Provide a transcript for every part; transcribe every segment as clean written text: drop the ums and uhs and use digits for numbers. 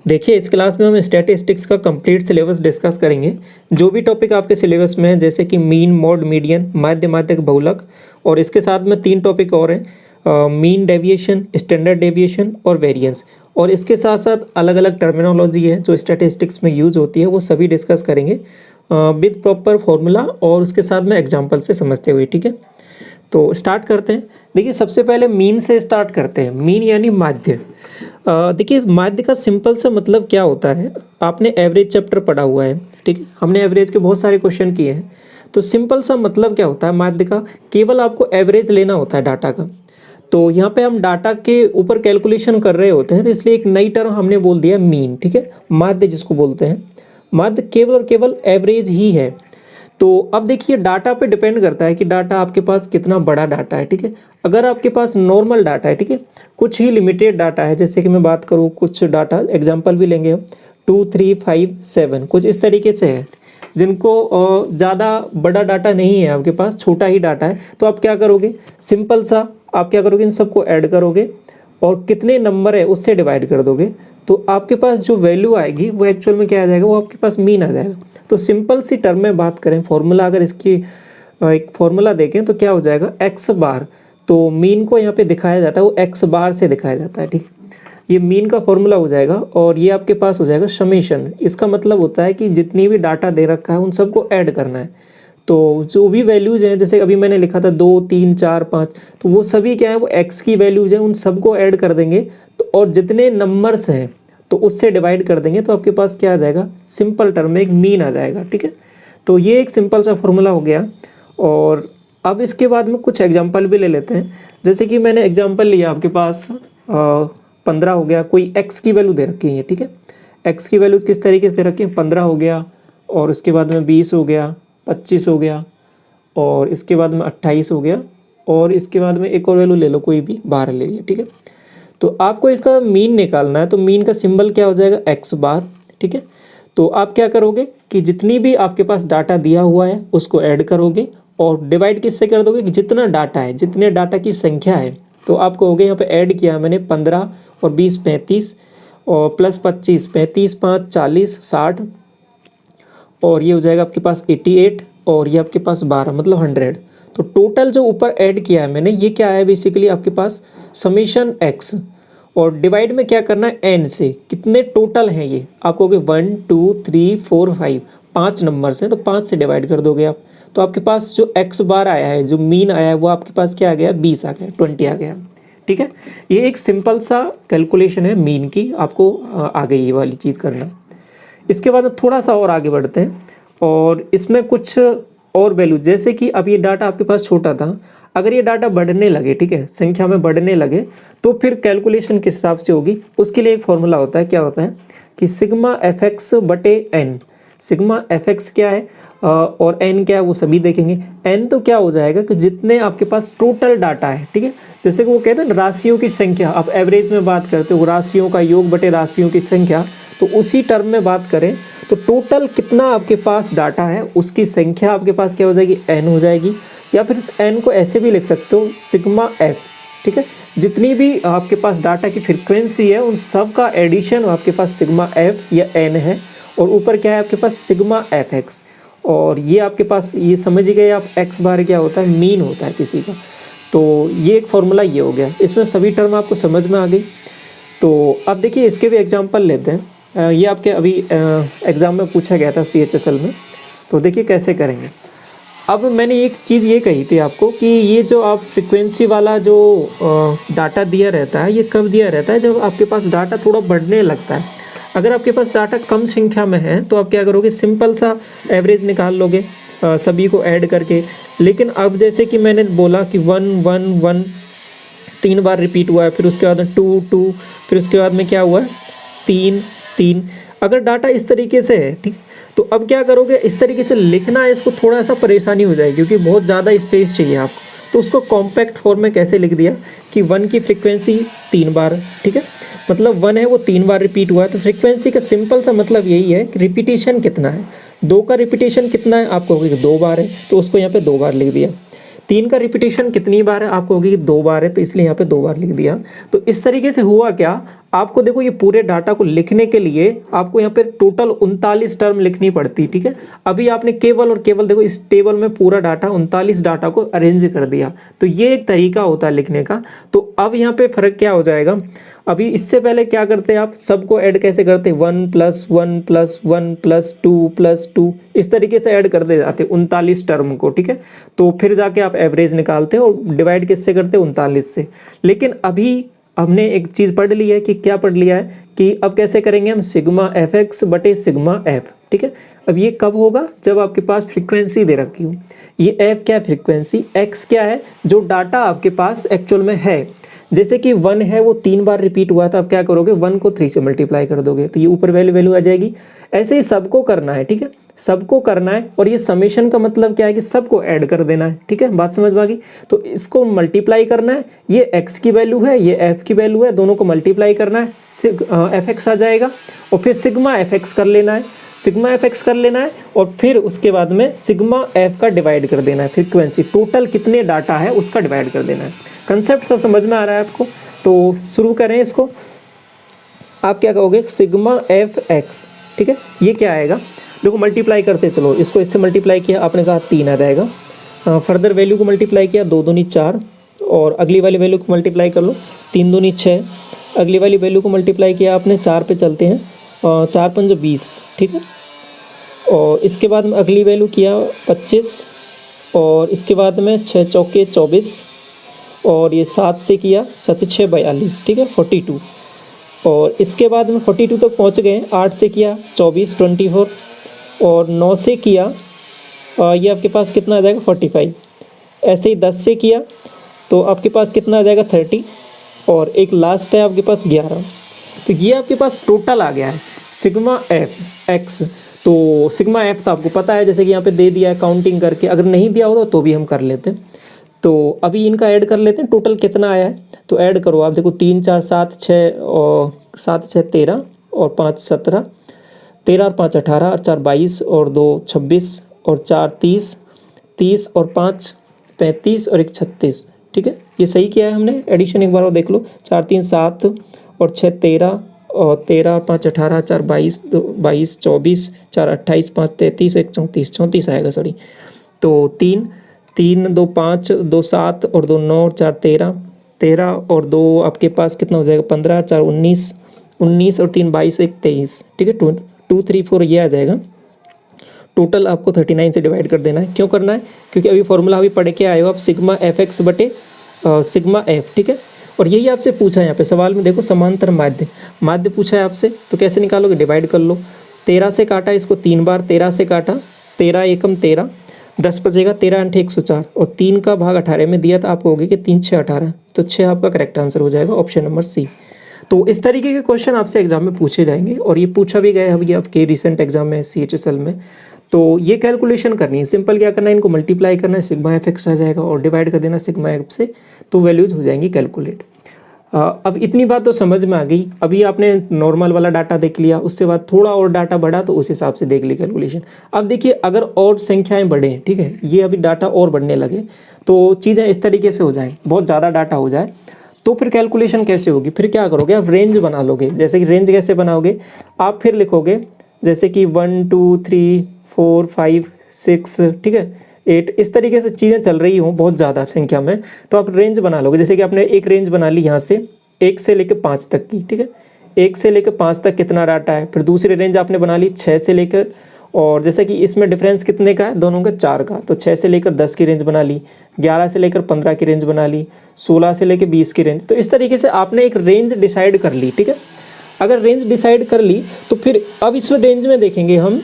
देखिए, इस क्लास में हम स्टैटिस्टिक्स का कंप्लीट सिलेबस डिस्कस करेंगे। जो भी टॉपिक आपके सिलेबस में है, जैसे कि मीन, मॉड, मीडियन, माध्य, माध्यक, बहुलक, और इसके साथ में 3 टॉपिक और हैं, मीन डेविएशन, स्टैंडर्ड डेविएशन और वेरिएंस। और इसके साथ साथ अलग अलग टर्मिनोलॉजी है जो स्टैटिस्टिक्स में यूज होती है, वो सभी डिस्कस करेंगे विद प्रॉपर फॉर्मूला और उसके साथ में एग्जाम्पल से समझते हुए। ठीक है, तो स्टार्ट करते हैं। देखिए, सबसे पहले मीन से स्टार्ट करते हैं। मीन यानी माध्य। देखिए, माध्य का सिंपल सा मतलब क्या होता है, आपने एवरेज चैप्टर पढ़ा हुआ है। ठीक है, हमने एवरेज के बहुत सारे क्वेश्चन किए हैं। तो सिंपल सा मतलब क्या होता है माध्य का, केवल आपको एवरेज लेना होता है डाटा का। तो यहाँ पे हम डाटा के ऊपर कैलकुलेशन कर रहे होते हैं, तो इसलिए एक नई टर्म हमने बोल दिया मीन। ठीक है, माध्य जिसको बोलते हैं। माध्य केवल और केवल एवरेज ही है। तो अब देखिए, डाटा पे डिपेंड करता है कि डाटा आपके पास कितना बड़ा डाटा है। ठीक है, अगर आपके पास नॉर्मल डाटा है, ठीक है, कुछ ही लिमिटेड डाटा है, जैसे कि मैं बात करूँ कुछ डाटा एग्जांपल भी लेंगे हम, 2, 3, 5, 7 कुछ इस तरीके से है, जिनको ज़्यादा बड़ा डाटा नहीं है आपके पास, छोटा ही डाटा है। तो आप क्या करोगे, सिंपल सा आप क्या करोगे, इन सबको ऐड करोगे और कितने नंबर है उससे डिवाइड कर दोगे। तो आपके पास जो वैल्यू आएगी वो एक्चुअल में क्या आ जाएगा, वो आपके पास मीन आ जाएगा। तो सिंपल सी टर्म में बात करें, फॉर्मूला अगर इसकी एक फॉर्मूला देखें तो क्या हो जाएगा, एक्स बार। तो मीन को यहाँ पे दिखाया जाता है, वो एक्स बार से दिखाया जाता है। ठीक है, ये मीन का फॉर्मूला हो जाएगा और ये आपके पास हो जाएगा समेशन। इसका मतलब होता है कि जितनी भी डाटा दे रखा है उन सबको ऐड करना है। तो जो भी वैल्यूज़ हैं, जैसे अभी मैंने लिखा था 2, 3, 4, 5, तो वो सभी क्या है, वो एक्स की वैल्यूज़ हैं, उन सबको ऐड कर देंगे। तो और जितने नंबर्स हैं तो उससे डिवाइड कर देंगे, तो आपके पास क्या आ जाएगा, सिंपल टर्म में एक मीन आ जाएगा। ठीक है, तो ये एक सिंपल सा फॉर्मूला हो गया। और अब इसके बाद में कुछ एग्जांपल भी ले लेते हैं। जैसे कि मैंने एग्जांपल लिया, आपके पास 15 हो गया, कोई एक्स की वैल्यू दे रखी है। ठीक है, एक्स की वैल्यूज़ किस तरीके से दे रखी है, 15 हो गया, और उसके बाद में 20 हो गया, 25 हो गया, और इसके बाद में 28 हो गया, और इसके बाद में एक और वैल्यू ले लो, कोई भी 12 ले लिया। ठीक है, तो आपको इसका मीन निकालना है। तो मीन का सिंबल क्या हो जाएगा, एक्स बार। ठीक है, तो आप क्या करोगे कि जितनी भी आपके पास डाटा दिया हुआ है उसको ऐड करोगे और डिवाइड किससे कर दोगे, कि जितना डाटा है, जितने डाटा की संख्या है। तो आपको हो गया, यहाँ पे ऐड किया मैंने 15 और 20 35, और प्लस 25, 35, 5, 40, 60, और ये हो जाएगा आपके पास 88, और ये आपके पास 12 मतलब 100। तो टोटल जो ऊपर ऐड किया है मैंने, ये क्या है, बेसिकली आपके पास समेशन एक्स, और डिवाइड में क्या करना है, एन से। कितने टोटल हैं ये, आप कहोगे 1, 2, 3, 4, 5, 5 नंबर्स हैं, तो 5 से डिवाइड कर दोगे आप। तो आपके पास जो एक्स बार आया है, जो मीन आया है, वो आपके पास क्या आ गया, 20 आ गया, 20 आ गया। ठीक है, ये एक सिंपल सा कैलकुलेशन है मीन की, आपको आ गई ये वाली चीज़ करना। इसके बाद थोड़ा सा और आगे बढ़ते हैं, और इसमें कुछ और वैल्यू, जैसे कि अब ये डाटा आपके पास छोटा था, अगर ये डाटा बढ़ने लगे, ठीक है, संख्या में बढ़ने लगे, तो फिर कैलकुलेशन किस हिसाब से होगी, उसके लिए एक फॉर्मूला होता है। क्या होता है कि सिग्मा एफ एक्स बटे एन। सिग्मा एफ एक्स क्या है और एन क्या है, वो सभी देखेंगे। एन तो क्या हो जाएगा कि जितने आपके पास टोटल डाटा है, ठीक है, जैसे कि वो कहते हैं राशियों की संख्या, आप एवरेज में बात करते हो, राशियों का योग बटे राशियों की संख्या, तो उसी टर्म में बात करें तो टोटल कितना आपके पास डाटा है उसकी संख्या आपके पास क्या हो जाएगी, एन हो जाएगी। या फिर इस एन को ऐसे भी लिख सकते हो, सिग्मा एफ। ठीक है, जितनी भी आपके पास डाटा की फ्रीक्वेंसी है उन सब का एडिशन आपके पास सिग्मा एफ या एन है, और ऊपर क्या है आपके पास, सिग्मा एफ एक्स। और ये आपके पास, ये समझ गए आप, एक्स बार क्या होता है, मीन होता है किसी का। तो ये एक फॉर्मूला ये हो गया, इसमें सभी टर्म आपको समझ में आ गई। तो अब देखिए, इसके भी एग्जाम्पल लेते हैं। ये आपके अभी एग्ज़ाम में पूछा गया था CHSL में। तो देखिए कैसे करेंगे। अब मैंने एक चीज़ ये कही थी आपको कि ये जो आप फ्रिक्वेंसी वाला जो डाटा दिया रहता है, ये कब दिया रहता है, जब आपके पास डाटा थोड़ा बढ़ने लगता है। अगर आपके पास डाटा कम संख्या में है तो आप क्या करोगे, सिंपल सा एवरेज निकाल लोगे सभी को ऐड करके। लेकिन अब जैसे कि मैंने बोला कि 1, 1, 1 3 बार रिपीट हुआ है, फिर उसके बाद में 2, 2, फिर उसके बाद में क्या हुआ है, 3, 3। अगर डाटा इस तरीके से है, ठीक, तो अब क्या करोगे, इस तरीके से लिखना है इसको थोड़ा सा परेशानी हो जाएगी, क्योंकि बहुत ज़्यादा स्पेस चाहिए आपको। तो उसको कॉम्पैक्ट फॉर्म में कैसे लिख दिया कि 1 की फ्रीक्वेंसी 3 बार, ठीक है, मतलब 1 है वो 3 बार रिपीट हुआ है। तो फ्रीक्वेंसी का सिंपल सा मतलब यही है कि रिपीटेशन कितना है, 2 का रिपीटेशन कितना है, आपको कहोगे 2 बार है, तो उसको यहाँ पे 2 बार लिख दिया। 3 का रिपीटेशन कितनी बार है, आपको होगी कि 2 बार है, तो इसलिए यहाँ पे 2 बार लिख दिया। तो इस तरीके से हुआ क्या, आपको देखो ये पूरे डाटा को लिखने के लिए आपको यहाँ पे टोटल 39 टर्म लिखनी पड़ती, ठीक है। अभी आपने केवल और केवल देखो इस टेबल में पूरा डाटा 39 डाटा को अरेंज कर दिया, तो ये एक तरीका होता है लिखने का। तो अब यहाँ पे फर्क क्या हो जाएगा, अभी इससे पहले क्या करते हैं आप, सबको ऐड कैसे करते, 1 + 1 + 1 + 2 + 2 इस तरीके से ऐड करते जाते 39 टर्म को, ठीक है। तो फिर जाके आप एवरेज निकालते हो और डिवाइड किससे करते, 39 से। लेकिन अभी हमने एक चीज़ पढ़ ली है कि क्या पढ़ लिया है कि अब कैसे करेंगे हम, सिग्मा fx बटे सिग्मा f, ठीक है। अब ये कब होगा, जब आपके पास फ्रीक्वेंसी दे रखी हो। ये f क्या है, फ्रीक्वेंसी, x क्या है, जो डाटा आपके पास एक्चुअल में है। जैसे कि 1 है वो 3 बार रिपीट हुआ था, अब क्या करोगे, 1 को 3 से मल्टीप्लाई कर दोगे तो ये ऊपर वैल्यू आ जाएगी। ऐसे ही सबको करना है, ठीक है, सबको करना है। और ये समेशन का मतलब क्या है कि सबको ऐड कर देना है, ठीक है, बात समझ में आ गई। तो इसको मल्टीप्लाई करना है, ये x की वैल्यू है, ये f की वैल्यू है, दोनों को मल्टीप्लाई करना है, fx आ जाएगा। और फिर सिग्मा fx कर लेना है, सिग्मा fx कर लेना है, और फिर उसके बाद में सिग्मा f का डिवाइड कर देना है, फ्रीक्वेंसी टोटल कितने डाटा है उसका डिवाइड कर देना है। कंसेप्ट सब समझ में आ रहा है आपको, तो शुरू करें इसको। आप क्या कहोगे, सिग्मा fx, ठीक है, ये क्या आएगा, देखो मल्टीप्लाई करते चलो, इसको इससे मल्टीप्लाई किया, आपने कहा 3 आ जाएगा। फर्दर वैल्यू को मल्टीप्लाई किया, 2 दूनी 4, और अगली वाली वैल्यू को मल्टीप्लाई कर लो, 3 दूनी 6, अगली वाली वैल्यू को मल्टीप्लाई किया आपने, 4 पे चलते हैं, 4 × 5 = 20, ठीक है। और इसके बाद में अगली वैल्यू किया 25, और इसके बाद में 6 चौके 24, और ये 7 से किया 7 × 6 = 42, ठीक है, 42। और इसके बाद में 42 तक पहुंच गए, 8 से किया 24 24, और 9 से किया ये आपके पास कितना आ जाएगा, 45। ऐसे ही 10 से किया तो आपके पास कितना आ जाएगा, 30, और एक लास्ट है आपके पास 11। तो ये आपके पास टोटल आ गया है सिग्मा fx। तो सिग्मा f तो आपको पता है, जैसे कि यहाँ पे दे दिया है काउंटिंग करके, अगर नहीं दिया होता तो भी हम कर लेते। तो अभी इनका ऐड कर लेते हैं, टोटल कितना आया है, तो ऐड करो आप, देखो 3 4 7 6 और 7 6 13 और 5 17, 13 और 5 18 और 4 22 और 2 26 और 4 30, 30 और 5 35 और 1 36, ठीक है। ये सही किया है हमने एडिशन, एक बार और देख लो, 4 3 7 और 6 13 और 13 और 5 18, 4 22 2 22 24, 4 28 5 33 1 34, 34 आएगा सॉरी। तो 3 3 2 5 2 7 और 2 9 और 4 13, 13 और 2 आपके पास कितना हो जाएगा, 15, 4 19, 19 और 3 22 1 23, ठीक है, 2 3 4 ये आ जाएगा। टोटल आपको 39 से डिवाइड कर देना है। क्यों करना है, क्योंकि अभी फॉर्मूला अभी पढ़ के आए हो आप, सिग्मा fx बटे सिग्मा f, ठीक है। और यही आपसे पूछा है यहाँ पे सवाल में, देखो समांतर माध्य, माध्य पूछा है आपसे, तो कैसे निकालोगे, डिवाइड कर लो। 13 से काटा इसको 3 बार, 13 से काटा, 13 एकम 13, 10 बचेगा, 13 × 8 104, और 3 का भाग 18 में दिया था आपको, होगी कि 3 6 18, तो 6 आपका करेक्ट आंसर हो जाएगा, ऑप्शन नंबर सी। तो इस तरीके के क्वेश्चन आपसे एग्जाम में पूछे जाएंगे, और ये पूछा भी गया है अभी आपके रिसेंट एग्जाम में CHSL में। तो ये कैलकुलेशन करनी है, सिंपल क्या करना है, इनको मल्टीप्लाई करना है, सिग्मा fx आ जाएगा, और डिवाइड कर देना सिग्मा f से, तो वैल्यूज हो जाएंगी कैलकुलेट। अब इतनी बात तो समझ में आ गई। अभी आपने नॉर्मल वाला डाटा देख लिया, उससे बाद थोड़ा और डाटा बढ़ा तो उस हिसाब से देख ली कैलकुलेशन। अब देखिए अगर और संख्याएं बढ़ें, ठीक है, ये अभी डाटा और बढ़ने लगे, तो चीज़ें इस तरीके से हो जाएं, बहुत ज़्यादा डाटा हो जाए, तो फिर कैलकुलेशन कैसे होगी, फिर क्या करोगे, आप रेंज बना लोगे। जैसे कि रेंज कैसे बनाओगे, आप फिर लिखोगे जैसे कि 1 2 3 4 5 6, ठीक है, 8, इस तरीके से चीज़ें चल रही हों बहुत ज़्यादा संख्या में, तो आप रेंज बना लोगे। जैसे कि आपने एक रेंज बना ली यहाँ से 1 से लेकर 5 तक की, ठीक है, 1 से लेकर 5 तक कितना डाटा है, फिर दूसरी रेंज आपने बना ली 6 से लेकर, और जैसे कि इसमें डिफरेंस कितने का है, दोनों का 4 का, तो 6 से लेकर 10 की रेंज बना ली, 11 से लेकर 15 की रेंज बना ली, 16 से लेकर 20 की रेंज। तो इस तरीके से आपने एक रेंज डिसाइड कर ली, ठीक है। अगर रेंज डिसाइड कर ली तो फिर अब इस रेंज में देखेंगे हम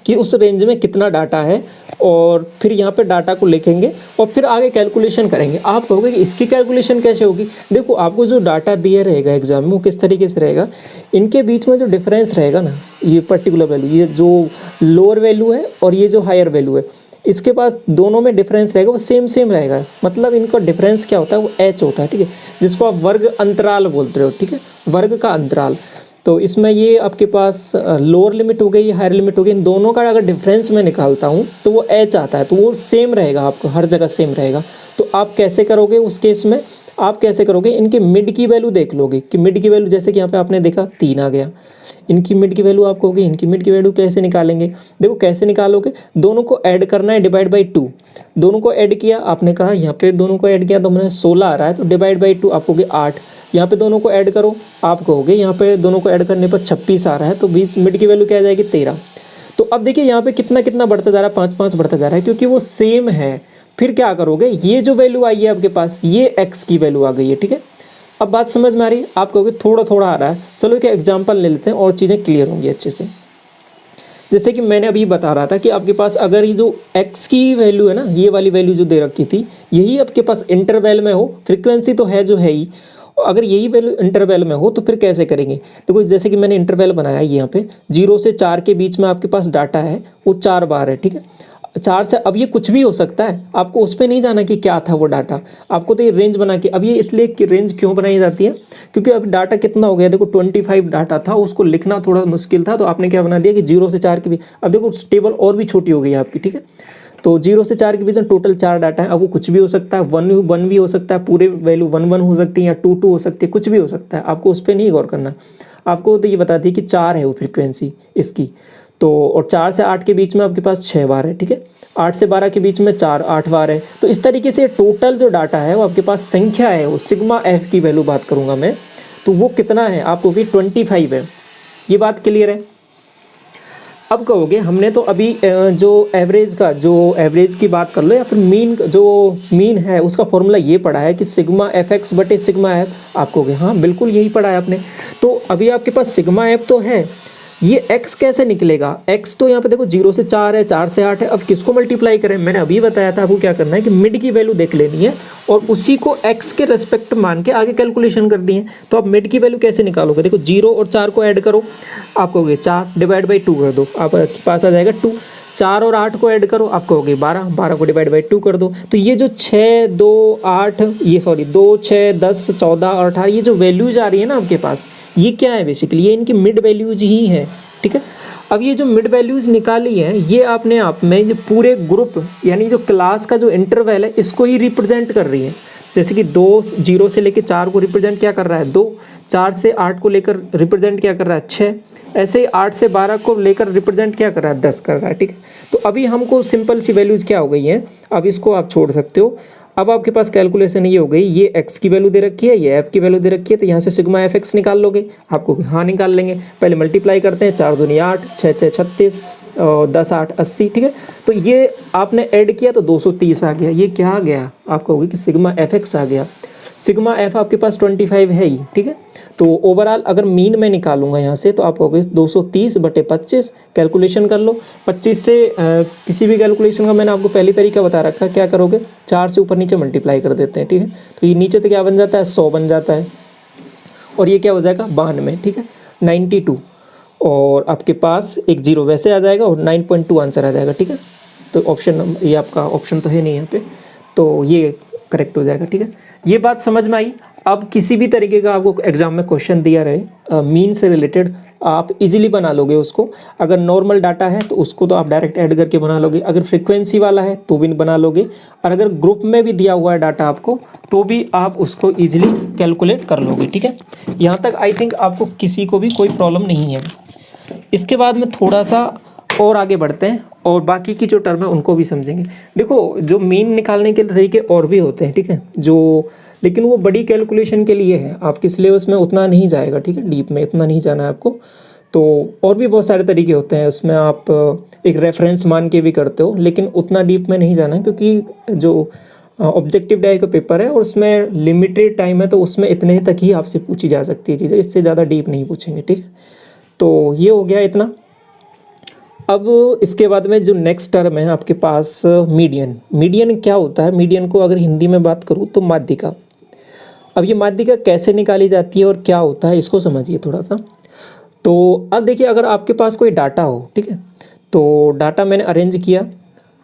कि उस रेंज में कितना डाटा है, और फिर यहाँ पे डाटा को लिखेंगे और फिर आगे कैलकुलेशन करेंगे। आप कहोगे कि इसकी कैलकुलेशन कैसे होगी, देखो आपको जो डाटा दिया रहेगा एग्जाम में वो किस तरीके से रहेगा, इनके बीच में जो डिफरेंस रहेगा ना, ये पर्टिकुलर वैल्यू, ये जो लोअर वैल्यू है और ये जो हायर वैल्यू है, इसके पास दोनों में डिफरेंस रहेगा वो सेम रहेगा, मतलब इनका डिफरेंस क्या होता है, वो h होता है, ठीक है, जिसको आप वर्ग अंतराल बोलते हो, ठीक है, वर्ग का अंतराल। तो इसमें ये आपके पास लोअर लिमिट हो गई, हायर लिमिट हो गई, इन दोनों का अगर डिफरेंस मैं निकालता हूँ तो वो एच आता है, तो वो सेम रहेगा, आपको हर जगह सेम रहेगा। तो आप कैसे करोगे उस केस में, आप कैसे करोगे, इनके मिड की वैल्यू देख लोगे कि मिड की वैल्यू, जैसे कि यहाँ पे आपने देखा 3 आ गया, इनकी मिड की वैल्यू आप कहोगे इनकी मिड की वैल्यू कैसे निकालेंगे। देखो कैसे निकालोगे, दोनों को ऐड करना है, डिवाइड बाई 2, दोनों को ऐड किया, आपने कहा यहाँ पे दोनों को ऐड किया तो मैंने 16 आ रहा है, तो डिवाइड बाई 2 आप कहोगे 8, यहाँ पे दोनों को ऐड करो, आप कहोगे यहाँ पे दोनों को ऐड करने पर 26 आ रहा है, तो बीच मिड की वैल्यू क्या आ जाएगी 13। तो अब देखिए यहाँ पे कितना कितना बढ़ता जा रहा है, 5 5 बढ़ता जा रहा है, क्योंकि वो सेम है। फिर क्या करोगे, ये जो वैल्यू आई है आपके पास, ये एक्स की वैल्यू आ गई है, ठीक है। अब बात समझ में आ रही है, आप कहोगे थोड़ा थोड़ा आ रहा है, चलो एक एग्जाम्पल ले लेते हैं और चीज़ें क्लियर होंगी अच्छे से। जैसे कि मैंने अभी बता रहा था कि आपके पास अगर ये जो x की वैल्यू है ना, ये वाली वैल्यू जो दे रखी थी, यही आपके पास इंटरवल में हो, फ्रीक्वेंसी तो है जो है ही, और अगर यही वैल्यू इंटरवल में हो तो फिर कैसे करेंगे। देखो जैसे कि मैंने इंटरवल बनाया है, यहाँ पे 0 से 4 के बीच में आपके पास डाटा है, वो 4 बार है, ठीक है। 4 से, अब ये कुछ भी हो सकता है, आपको उस पर नहीं जाना कि क्या था वो डाटा, आपको तो ये रेंज बना के, अब ये इसलिए कि रेंज क्यों बनाई जाती है, क्योंकि अब डाटा कितना हो गया, देखो 25 डाटा था, उसको लिखना थोड़ा मुश्किल था, तो आपने क्या बना दिया कि 0 से 4 के बीच, अब देखो टेबल और भी छोटी हो गई है आपकी, ठीक है। तो 0 से 4 के बीच में टोटल 4 डाटा है, अब वो कुछ भी हो सकता है, 1 भी हो सकता है, पूरे वैल्यू 1 हो सकती है, या 2 हो सकती है, कुछ भी हो सकता है, आपको उस पर नहीं गौर करना। आपको तो ये बता दी कि 4 है वो फ्रीक्वेंसी इसकी, तो और 4 से 8 के बीच में आपके पास 6 बार है, ठीक है। 8 से 12 के बीच में 8 बार है। तो इस तरीके से टोटल जो डाटा है वो आपके पास संख्या है, वो सिग्मा एफ की वैल्यू बात करूंगा मैं, तो वो कितना है आपको भी 25 है। ये बात क्लियर है। अब कहोगे हमने तो अभी जो एवरेज की बात कर लो, या फिर मीन, जो मीन है उसका फॉर्मूला ये पढ़ा है कि सिग्मा एफ एक्स बटे सिग्मा एफ। आप कहोगे हाँ बिल्कुल यही पढ़ा है आपने। तो अभी आपके पास सिग्मा एफ तो है, ये x कैसे निकलेगा, x तो यहाँ पे देखो 0 से 4 है, 4 से 8 है, अब किसको मल्टीप्लाई करें, मैंने अभी बताया था आपको क्या करना है कि मिड की वैल्यू देख लेनी है और उसी को x के रेस्पेक्ट मान के आगे कैलकुलेशन कर दी है। तो आप मिड की वैल्यू कैसे निकालोगे, देखो 0 और 4 को ऐड करो, आप कहोगे 4 डिवाइड बाई 2 कर दो, आपके पास आ जाएगा 2। 4 और 8 को ऐड करो, आप कहोगे 12, 12 को डिवाइड बाई 2 कर दो। तो ये जो 6 2 8 ये सॉरी 2 6 10 14 और 18 ये जो वैल्यूज आ रही है ना आपके पास, ये क्या है बेसिकली, ये इनकी मिड वैल्यूज ही है, ठीक है। अब ये जो मिड वैल्यूज निकाली है, ये अपने आप में जो पूरे ग्रुप यानी जो क्लास का जो इंटरवल है इसको ही रिप्रेजेंट कर रही है। जैसे कि 2 0 से लेकर 4 को रिप्रेजेंट क्या कर रहा है 2, 4 से 8 को लेकर रिप्रेजेंट क्या कर रहा है 6, ऐसे ही 8 से 12 को लेकर रिप्रेजेंट क्या कर रहा है 10 कर रहा है, ठीक है। तो अभी हमको सिंपल सी वैल्यूज़ क्या हो गई हैं, अब इसको आप छोड़ सकते हो। अब आपके पास कैलकुलेशन ये हो गई, ये x की वैल्यू दे रखी है, ये f की वैल्यू दे रखी है, तो यहाँ से सिग्मा एफ एक्स निकाल लोगे, आपको हाँ निकाल लेंगे। पहले मल्टीप्लाई करते हैं, 4 दूनी 8, 6 6 36 और 10 8 80, ठीक है। तो ये आपने ऐड किया तो 230 आ गया, ये क्या आ गया, आप कहोगे कि सिग्मा एफ एक्स आ गया। सिग्मा एफ आपके पास 25 है ही, ठीक है। तो ओवरऑल अगर मीन में निकालूंगा यहाँ से, तो आप कहोगे 230 बटे 25, कैलकुलेशन कर लो। 25 से किसी भी कैलकुलेशन का मैंने आपको पहली तरीका बता रखा, क्या करोगे 4 से ऊपर नीचे मल्टीप्लाई कर देते हैं, ठीक है। तो ये नीचे तो क्या बन जाता है 100 बन जाता है, और ये क्या हो जाएगा 92, ठीक है 92, और आपके पास एक 0 वैसे आ जाएगा और 9.2 आंसर आ जाएगा, ठीक है। तो ऑप्शन, ये आपका ऑप्शन तो है नहीं यहाँ पे, तो ये करेक्ट हो जाएगा, ठीक है। ये बात समझ में आई। अब किसी भी तरीके का आपको एग्जाम में क्वेश्चन दिया रहे मीन से रिलेटेड, आप इजीली बना लोगे उसको। अगर नॉर्मल डाटा है तो उसको तो आप डायरेक्ट ऐड करके बना लोगे, अगर फ्रीक्वेंसी वाला है तो भी बना लोगे, और अगर ग्रुप में भी दिया हुआ है डाटा आपको तो भी आप उसको ईजिली कैलकुलेट कर लोगे, ठीक है। यहाँ तक आई थिंक आपको किसी को भी कोई प्रॉब्लम नहीं है। इसके बाद में थोड़ा सा और आगे बढ़ते हैं और बाकी की जो टर्म है उनको भी समझेंगे। देखो जो मीन निकालने के तरीके और भी होते हैं, ठीक है, जो लेकिन वो बड़ी कैलकुलेशन के लिए है, आपके सिलेबस में उतना नहीं जाएगा, ठीक है, डीप में इतना नहीं जाना है आपको। तो और भी बहुत सारे तरीके होते हैं, उसमें आप एक रेफरेंस मान के भी करते हो, लेकिन उतना डीप में नहीं जाना है, क्योंकि जो ऑब्जेक्टिव टाइप का पेपर है और उसमें लिमिटेड टाइम है, तो उसमें इतने तक ही आपसे पूछी जा सकती है चीज़ें, इससे ज़्यादा डीप नहीं पूछेंगे, ठीक है। तो ये हो गया इतना। अब इसके बाद में जो नेक्स्ट टर्म है आपके पास मीडियन। मीडियन क्या होता है, मीडियन को अगर हिंदी में बात करूँ तो माध्यिका। अब ये माध्यिका कैसे निकाली जाती है और क्या होता है इसको समझिए थोड़ा सा। तो अब देखिए, अगर आपके पास कोई डाटा हो, ठीक है, तो डाटा मैंने अरेंज किया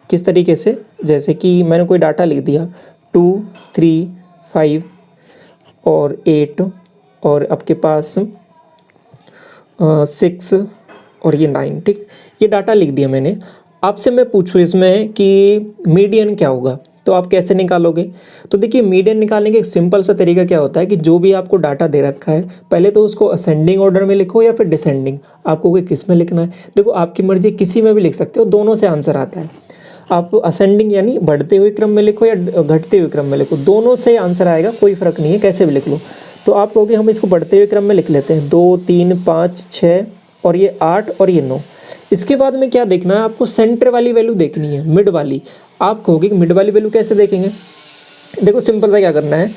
किस तरीके से, जैसे कि मैंने कोई डाटा लिख दिया 2 3 5 और 8, और आपके पास 6 और ये 9, ठीक है। ये डाटा लिख दिया मैंने। आपसे मैं पूछूँ इसमें कि मीडियन क्या होगा, तो आप कैसे निकालोगे? तो देखिए मीडियन निकालने का एक सिंपल सा तरीका क्या होता है कि जो भी आपको डाटा दे रखा है, पहले तो उसको असेंडिंग ऑर्डर में लिखो या फिर डिसेंडिंग, आपको कोई किस में लिखना है। देखो आपकी मर्जी, किसी में भी लिख सकते हो, दोनों से आंसर आता है। आप असेंडिंग यानी बढ़ते हुए क्रम में लिखो या घटते हुए क्रम में लिखो, दोनों से आंसर आएगा, कोई फ़र्क नहीं है, कैसे भी लिख लो। तो आप कहोगे हम इसको बढ़ते हुए क्रम में लिख लेते हैं, 2 3 5 6 और ये 8 और ये 9। इसके बाद में क्या देखना है आपको, सेंटर वाली वैल्यू देखनी है, मिड वाली। आप कहोगे कि मिड वाली वैल्यू कैसे देखेंगे? देखो सिंपल सा क्या करना है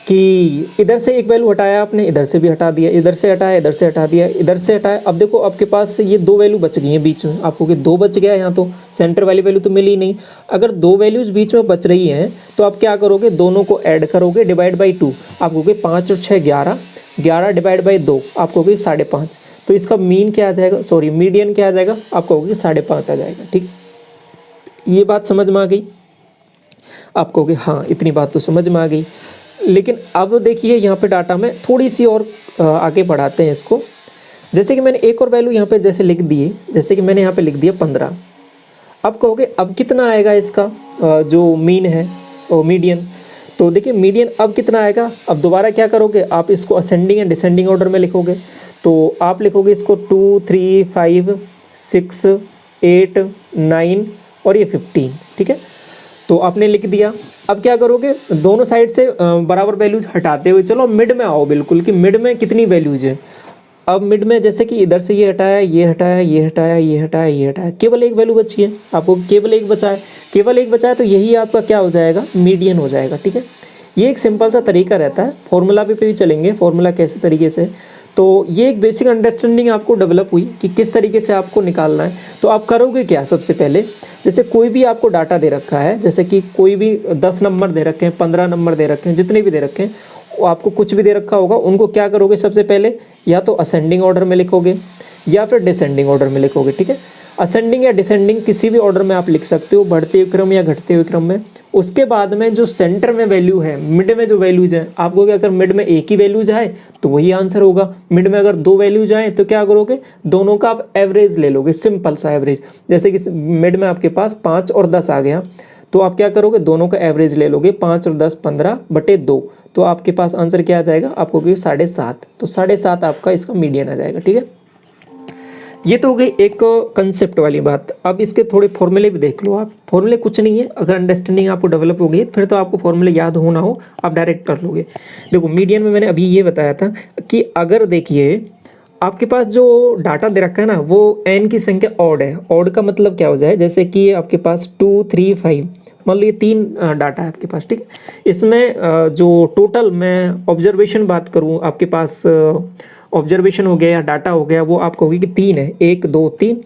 कि इधर से एक वैल्यू हटाया आपने, इधर से भी हटा दिया, इधर से हटाया, इधर से हटा दिया, इधर से हटाया। अब देखो आपके पास ये 2 वैल्यू बच गई हैं बीच में, आपको कि 2 बच गया यहाँ, तो सेंटर वाली वैल्यू तो मिली नहीं। अगर 2 वैल्यूज़ बीच में बच रही हैं तो आप क्या करोगे, दोनों को ऐड करोगे, डिवाइड बाई 2। आप कहोगे 5 और 6 11, 11 डिवाइड बाई 2 आप कहोगे 5.5। तो इसका मीन क्या आ जाएगा, सॉरी मीडियन क्या आ जाएगा, आप कहोगे 5.5 आ जाएगा, ठीक। ये बात समझ में आ गई? आप कहोगे हाँ इतनी बात तो समझ में आ गई। लेकिन अब देखिए यहाँ पे डाटा में थोड़ी सी और आगे बढ़ाते हैं इसको। जैसे कि मैंने एक और वैल्यू यहाँ पे जैसे लिख दिए, जैसे कि मैंने यहाँ पे लिख दिया 15। अब कहोगे अब कितना आएगा इसका जो मीन है और मीडियन। तो देखिए मीडियन अब कितना आएगा, अब दोबारा क्या करोगे, आप इसको असेंडिंग एंड डिसेंडिंग ऑर्डर में लिखोगे। तो आप लिखोगे इसको 2 3 5 6 8 9 और ये 15, ठीक है। तो आपने लिख दिया। अब क्या करोगे, दोनों साइड से बराबर वैल्यूज हटाते हुए चलो मिड में आओ, बिल्कुल कि मिड में कितनी वैल्यूज है। अब मिड में जैसे कि इधर से ये हटाया, ये हटाया, ये हटाया, ये हटाया, ये हटाया, केवल एक वैल्यू बची है, आपको केवल एक बचा है, केवल एक बचा है, तो यही आपका क्या हो जाएगा, मीडियन हो जाएगा, ठीक है। ये एक सिंपल सा तरीका रहता है, फॉर्मूला पे भी चलेंगे, फॉर्मूला कैसे तरीके से। तो ये एक बेसिक अंडरस्टैंडिंग आपको डेवलप हुई कि किस तरीके से आपको निकालना है। तो आप करोगे क्या, सबसे पहले जैसे कोई भी आपको डाटा दे रखा है, जैसे कि कोई भी 10 नंबर दे रखे हैं, 15 नंबर दे रखे हैं, जितने भी दे रखे हैं, वो आपको कुछ भी दे रखा होगा, उनको क्या करोगे, सबसे पहले या तो असेंडिंग ऑर्डर में लिखोगे या फिर डिसेंडिंग ऑर्डर में लिखोगे, ठीक है। असेंडिंग या डिसेंडिंग किसी भी ऑर्डर में आप लिख सकते हो, बढ़ते हुए क्रम या घटते हुए क्रम में। उसके बाद में जो सेंटर में वैल्यू है, मिड में जो वैल्यूज हैं, आपको क्या, अगर मिड में एक ही वैल्यूज आए तो वही आंसर होगा। मिड में अगर 2 वैल्यूज आए तो क्या करोगे, दोनों का आप एवरेज ले लोगे, सिंपल सा एवरेज। जैसे कि मिड में आपके पास 5 और 10 आ गया, तो आप क्या करोगे, दोनों का एवरेज ले लोगे, 5 और 10 15/2। तो आपके पास आंसर क्या आ जाएगा, आपको 7.5। तो 7.5 आपका इसका मीडियन आ जाएगा, ठीक है। ये तो हो गई एक कंसेप्ट वाली बात। अब इसके थोड़े फॉर्मूले भी देख लो आप। फॉर्मूले कुछ नहीं है, अगर अंडरस्टैंडिंग आपको डेवलप हो गई फिर तो आपको फॉर्मूले याद हो ना हो, आप डायरेक्ट कर लोगे। देखो मीडियन में मैंने अभी ये बताया था कि अगर देखिए आपके पास जो डाटा दे रखा है ना, वो n की संख्या ऑड है। ऑड का मतलब क्या हो जाए, जैसे कि आपके पास 2 3 5, मान लो ये 3 डाटा है आपके पास, ठीक है। इसमें जो टोटल मैं ऑब्जर्वेशन बात करूँ, आपके पास ऑब्जर्वेशन हो गया या डाटा हो गया, वो आप कहोगे कि 3 है, 1 2 3।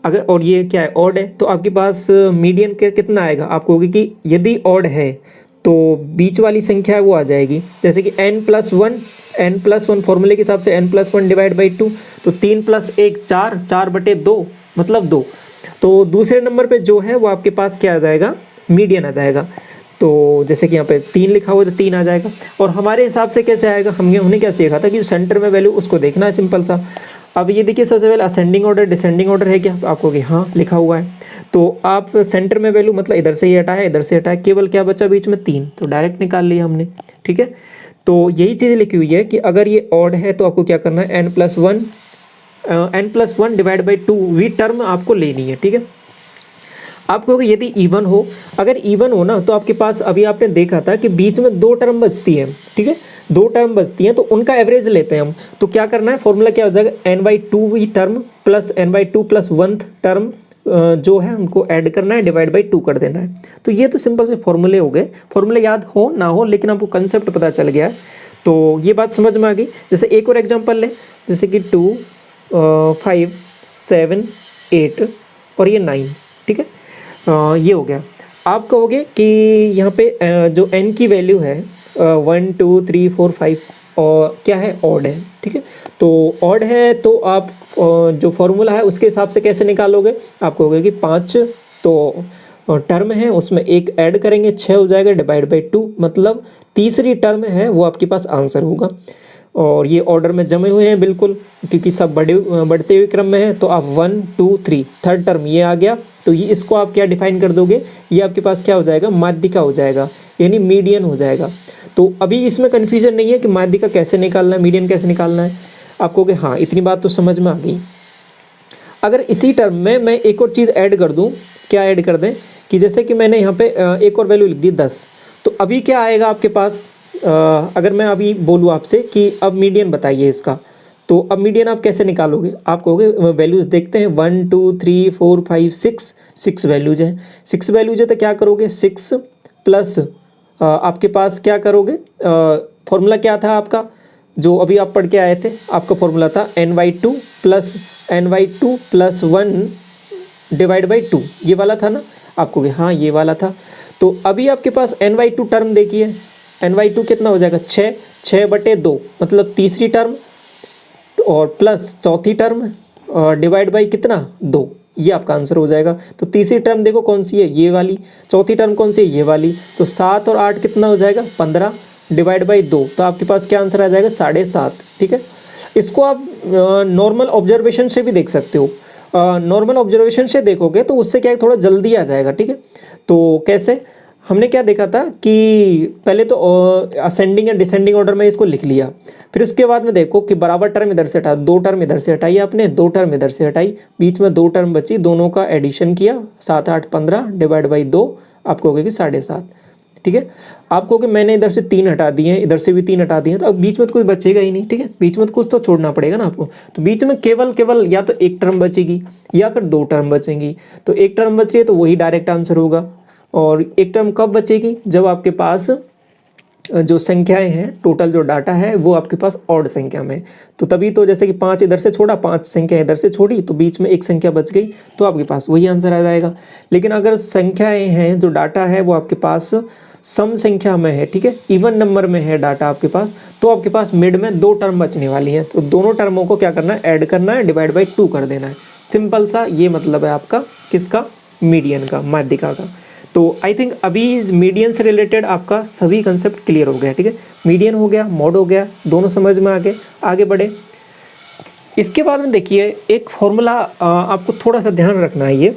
अगर और ये क्या है, ऑड है, तो आपके पास मीडियन के कितना आएगा, आप कहोगे कि यदि ऑड है तो बीच वाली संख्या है वो आ जाएगी, जैसे कि n+1 फॉर्मूले के हिसाब से n+1 डिवाइड बाई 2। तो 3 + 1 4, 4/2 मतलब 2। तो दूसरे नंबर पे जो है वो आपके पास क्या आ जाएगा, मीडियन आ जाएगा। तो जैसे कि यहाँ पे 3 लिखा हुआ है तो 3 आ जाएगा। और हमारे हिसाब से कैसे आएगा, हमने क्या सीखा था कि जो सेंटर में वैल्यू उसको देखना है, सिंपल सा। अब ये देखिए सबसे पहले असेंडिंग ऑर्डर डिसेंडिंग ऑर्डर है क्या, आपको कि हाँ लिखा हुआ है। तो आप सेंटर में वैल्यू मतलब इधर से ही हटाया, इधर से हटाया, केवल क्या बचा बीच में 3, तो डायरेक्ट निकाल लिया हमने, ठीक है। तो यही चीज़ लिखी हुई है कि अगर ये ऑड है तो आपको क्या करना है, n+1 divide by 2 we term आपको लेनी है, ठीक है। आप कहोगे यदि इवन हो, अगर इवन हो ना तो आपके पास अभी आपने देखा था कि बीच में 2 टर्म बचती है, ठीक है, 2 टर्म बचती हैं, तो उनका एवरेज लेते हैं हम। तो क्या करना है, फॉर्मूला क्या हो जाएगा, n/2 term plus n/2 plus 1th term जो है उनको ऐड करना है, डिवाइड बाई 2 कर देना है। तो ये तो सिंपल से फॉर्मूले हो गए। फॉर्मूले याद हो ना हो लेकिन आपको कंसेप्ट पता चल गया है, तो ये बात समझ में आ गई। जैसे एक और एग्जांपल लें, जैसे कि 2 5 7 8 और ये 9, ठीक है। ये हो गया। आप कहोगे कि यहाँ पे जो n की वैल्यू है 1 2 3 4 5 और क्या है, ऑड है, ठीक है। तो ऑड है तो आप जो फॉर्मूला है उसके हिसाब से कैसे निकालोगे, आप कहोगे कि 5 तो टर्म है उसमें एक ऐड करेंगे, 6 हो जाएगा, डिवाइड बाई 2 मतलब तीसरी टर्म है वो आपके पास आंसर होगा। और ये ऑर्डर में जमे हुए हैं बिल्कुल, क्योंकि सब बढ़ते हुए क्रम में है। तो आप 1 2 3 थर्ड टर्म ये आ गया, तो ये इसको आप क्या डिफाइन कर दोगे, ये आपके पास क्या हो जाएगा, माध्यिका हो जाएगा, यानी मीडियन हो जाएगा। तो अभी इसमें कन्फ्यूजन नहीं है कि माध्यिका कैसे निकालना है, मीडियन कैसे निकालना है। आप कहोगे हाँ इतनी बात तो समझ में आ गई। अगर इसी टर्म में मैं एक और चीज़ ऐड कर दूँ, क्या ऐड कर दें कि जैसे कि मैंने यहाँ पे एक और वैल्यू लिख दी 10, तो अभी क्या आएगा आपके पास, अगर मैं अभी बोलूँ आपसे कि अब मीडियन बताइए इसका, तो अब मीडियन आप कैसे निकालोगे, आप कहोगे वैल्यूज़ देखते हैं 1 2 3 4 5 6 वैल्यूज हैं, 6 वैल्यूज है तो क्या करोगे 6 प्लस आपके पास क्या करोगे, फॉर्मूला क्या था आपका जो अभी आप पढ़ के आए थे, आपका फॉर्मूला था n/2 plus n/2 plus 1 divide by 2, ये वाला था ना, आपको हाँ ये वाला था। तो अभी आपके पास n/2 टर्म देखिए, n/2 कितना हो जाएगा 6/2, मतलब तीसरी टर्म और प्लस चौथी टर्म डिवाइड बाई कितना 2, ये आपका आंसर हो जाएगा। तो तीसरी टर्म देखो कौन सी है, ये वाली, चौथी टर्म कौन सी है, ये वाली। तो 7 और 8 कितना हो जाएगा 15 डिवाइड बाई 2, तो आपके पास क्या आंसर आ जाएगा 7.5। ठीक है, इसको आप नॉर्मल ऑब्जर्वेशन से भी देख सकते हो, नॉर्मल ऑब्जर्वेशन से देखोगे तो उससे क्या है थोड़ा जल्दी आ जाएगा। ठीक है, तो कैसे, हमने क्या देखा था कि पहले तो असेंडिंग या डिसेंडिंग ऑर्डर में इसको लिख लिया, फिर उसके बाद में देखो कि बराबर टर्म इधर से हटा, 2 टर्म इधर से हटाई आपने, 2 टर्म इधर से हटाई, बीच में 2 टर्म बची, दोनों का एडिशन किया, 7 8 15 डिवाइड बाई 2, आपको होगा कि 7.5। ठीक है, आपको कि मैंने इधर से 3 हटा दिए हैं, इधर से भी 3 हटा दिए हैं, तो अब बीच में तो कुछ बचेगा ही नहीं। ठीक है, बीच में तो कुछ तो छोड़ना पड़ेगा ना आपको, तो बीच में केवल या तो एक टर्म बचेगी या फिर 2 टर्म बचेंगी। तो एक टर्म बच रही है तो वही डायरेक्ट आंसर होगा, और एक टर्म कब बचेगी, जब आपके पास जो संख्याएं हैं, टोटल जो डाटा है वो आपके पास ऑड संख्या में, तो तभी तो जैसे कि 5 इधर से छोड़ा, 5 संख्या इधर से छोड़ी, तो बीच में एक संख्या बच गई, तो आपके पास वही आंसर आ जाएगा। लेकिन अगर संख्याएं हैं, जो डाटा है वो आपके पास सम संख्या में है, ठीक है, इवन नंबर में है डाटा आपके पास, तो आपके पास मिड में 2 टर्म बचने वाली हैं, तो दोनों टर्मों को क्या करना है, ऐड करना है, डिवाइड बाई 2 कर देना है। सिंपल सा ये मतलब है आपका किसका, मीडियन का, माध्यिका का। तो आई थिंक अभी मीडियन से रिलेटेड आपका सभी कंसेप्ट क्लियर हो गया। ठीक है, मीडियन हो गया, मॉड हो गया, दोनों समझ में आगे बढ़े। इसके बाद में देखिए एक फॉर्मूला आपको थोड़ा सा ध्यान रखना है, ये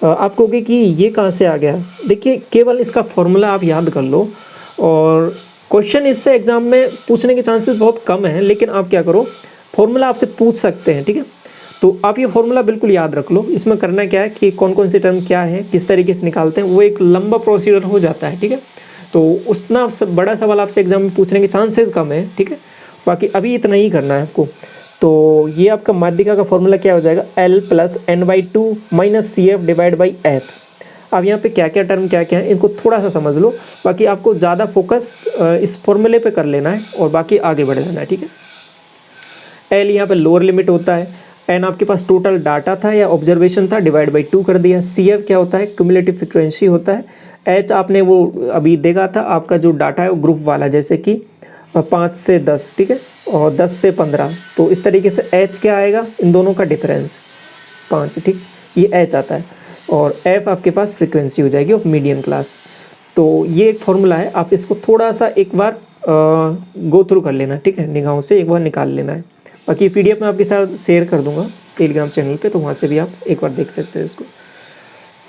आप कहोगे कि ये कहाँ से आ गया। देखिए केवल इसका फॉर्मूला आप याद कर लो, और क्वेश्चन इससे एग्जाम में पूछने के चांसेस बहुत कम हैं, लेकिन आप क्या करो, फॉर्मूला आपसे पूछ सकते हैं। ठीक है, तो आप ये फॉर्मूला बिल्कुल याद रख लो। इसमें करना क्या है कि कौन कौन से टर्म क्या है, किस तरीके से निकालते हैं, वो एक लंबा प्रोसीजर हो जाता है। ठीक है, तो उतना बड़ा सवाल आपसे एग्जाम में पूछने के चांसेस कम है। ठीक है, बाकी अभी इतना ही करना है आपको। तो ये आपका माध्यिका का फॉर्मूला क्या हो जाएगा, L plus n/2 minus CF divide by F। अब यहाँ पे क्या क्या टर्म क्या क्या है इनको थोड़ा सा समझ लो, बाकी आपको ज़्यादा फोकस इस फॉर्मूले पे कर लेना है और बाकी आगे बढ़ जाना है। ठीक है, L यहाँ पे लोअर लिमिट होता है, N आपके पास टोटल डाटा था या ऑब्जर्वेशन था, डिवाइड बाई 2 कर दिया। CF क्या होता है, क्यूमुलेटिव फ्रिक्वेंसी होता है। H आपने वो अभी देखा था, आपका जो डाटा है वो ग्रुप वाला, जैसे कि 5 से 10, ठीक है, और 10 से 15, तो इस तरीके से H क्या आएगा, इन दोनों का डिफरेंस 5, ठीक, ये H आता है। और F आपके पास फ्रीक्वेंसी हो जाएगी ऑफ मीडियन क्लास। तो ये एक फॉर्मूला है, आप इसको थोड़ा सा एक बार गो थ्रू कर लेना, ठीक है, निगाहों से एक बार निकाल लेना है। बाकी PDF मैं आपके साथ शेयर कर दूंगा टेलीग्राम चैनल पे, तो वहाँ से भी आप एक बार देख सकते हो इसको।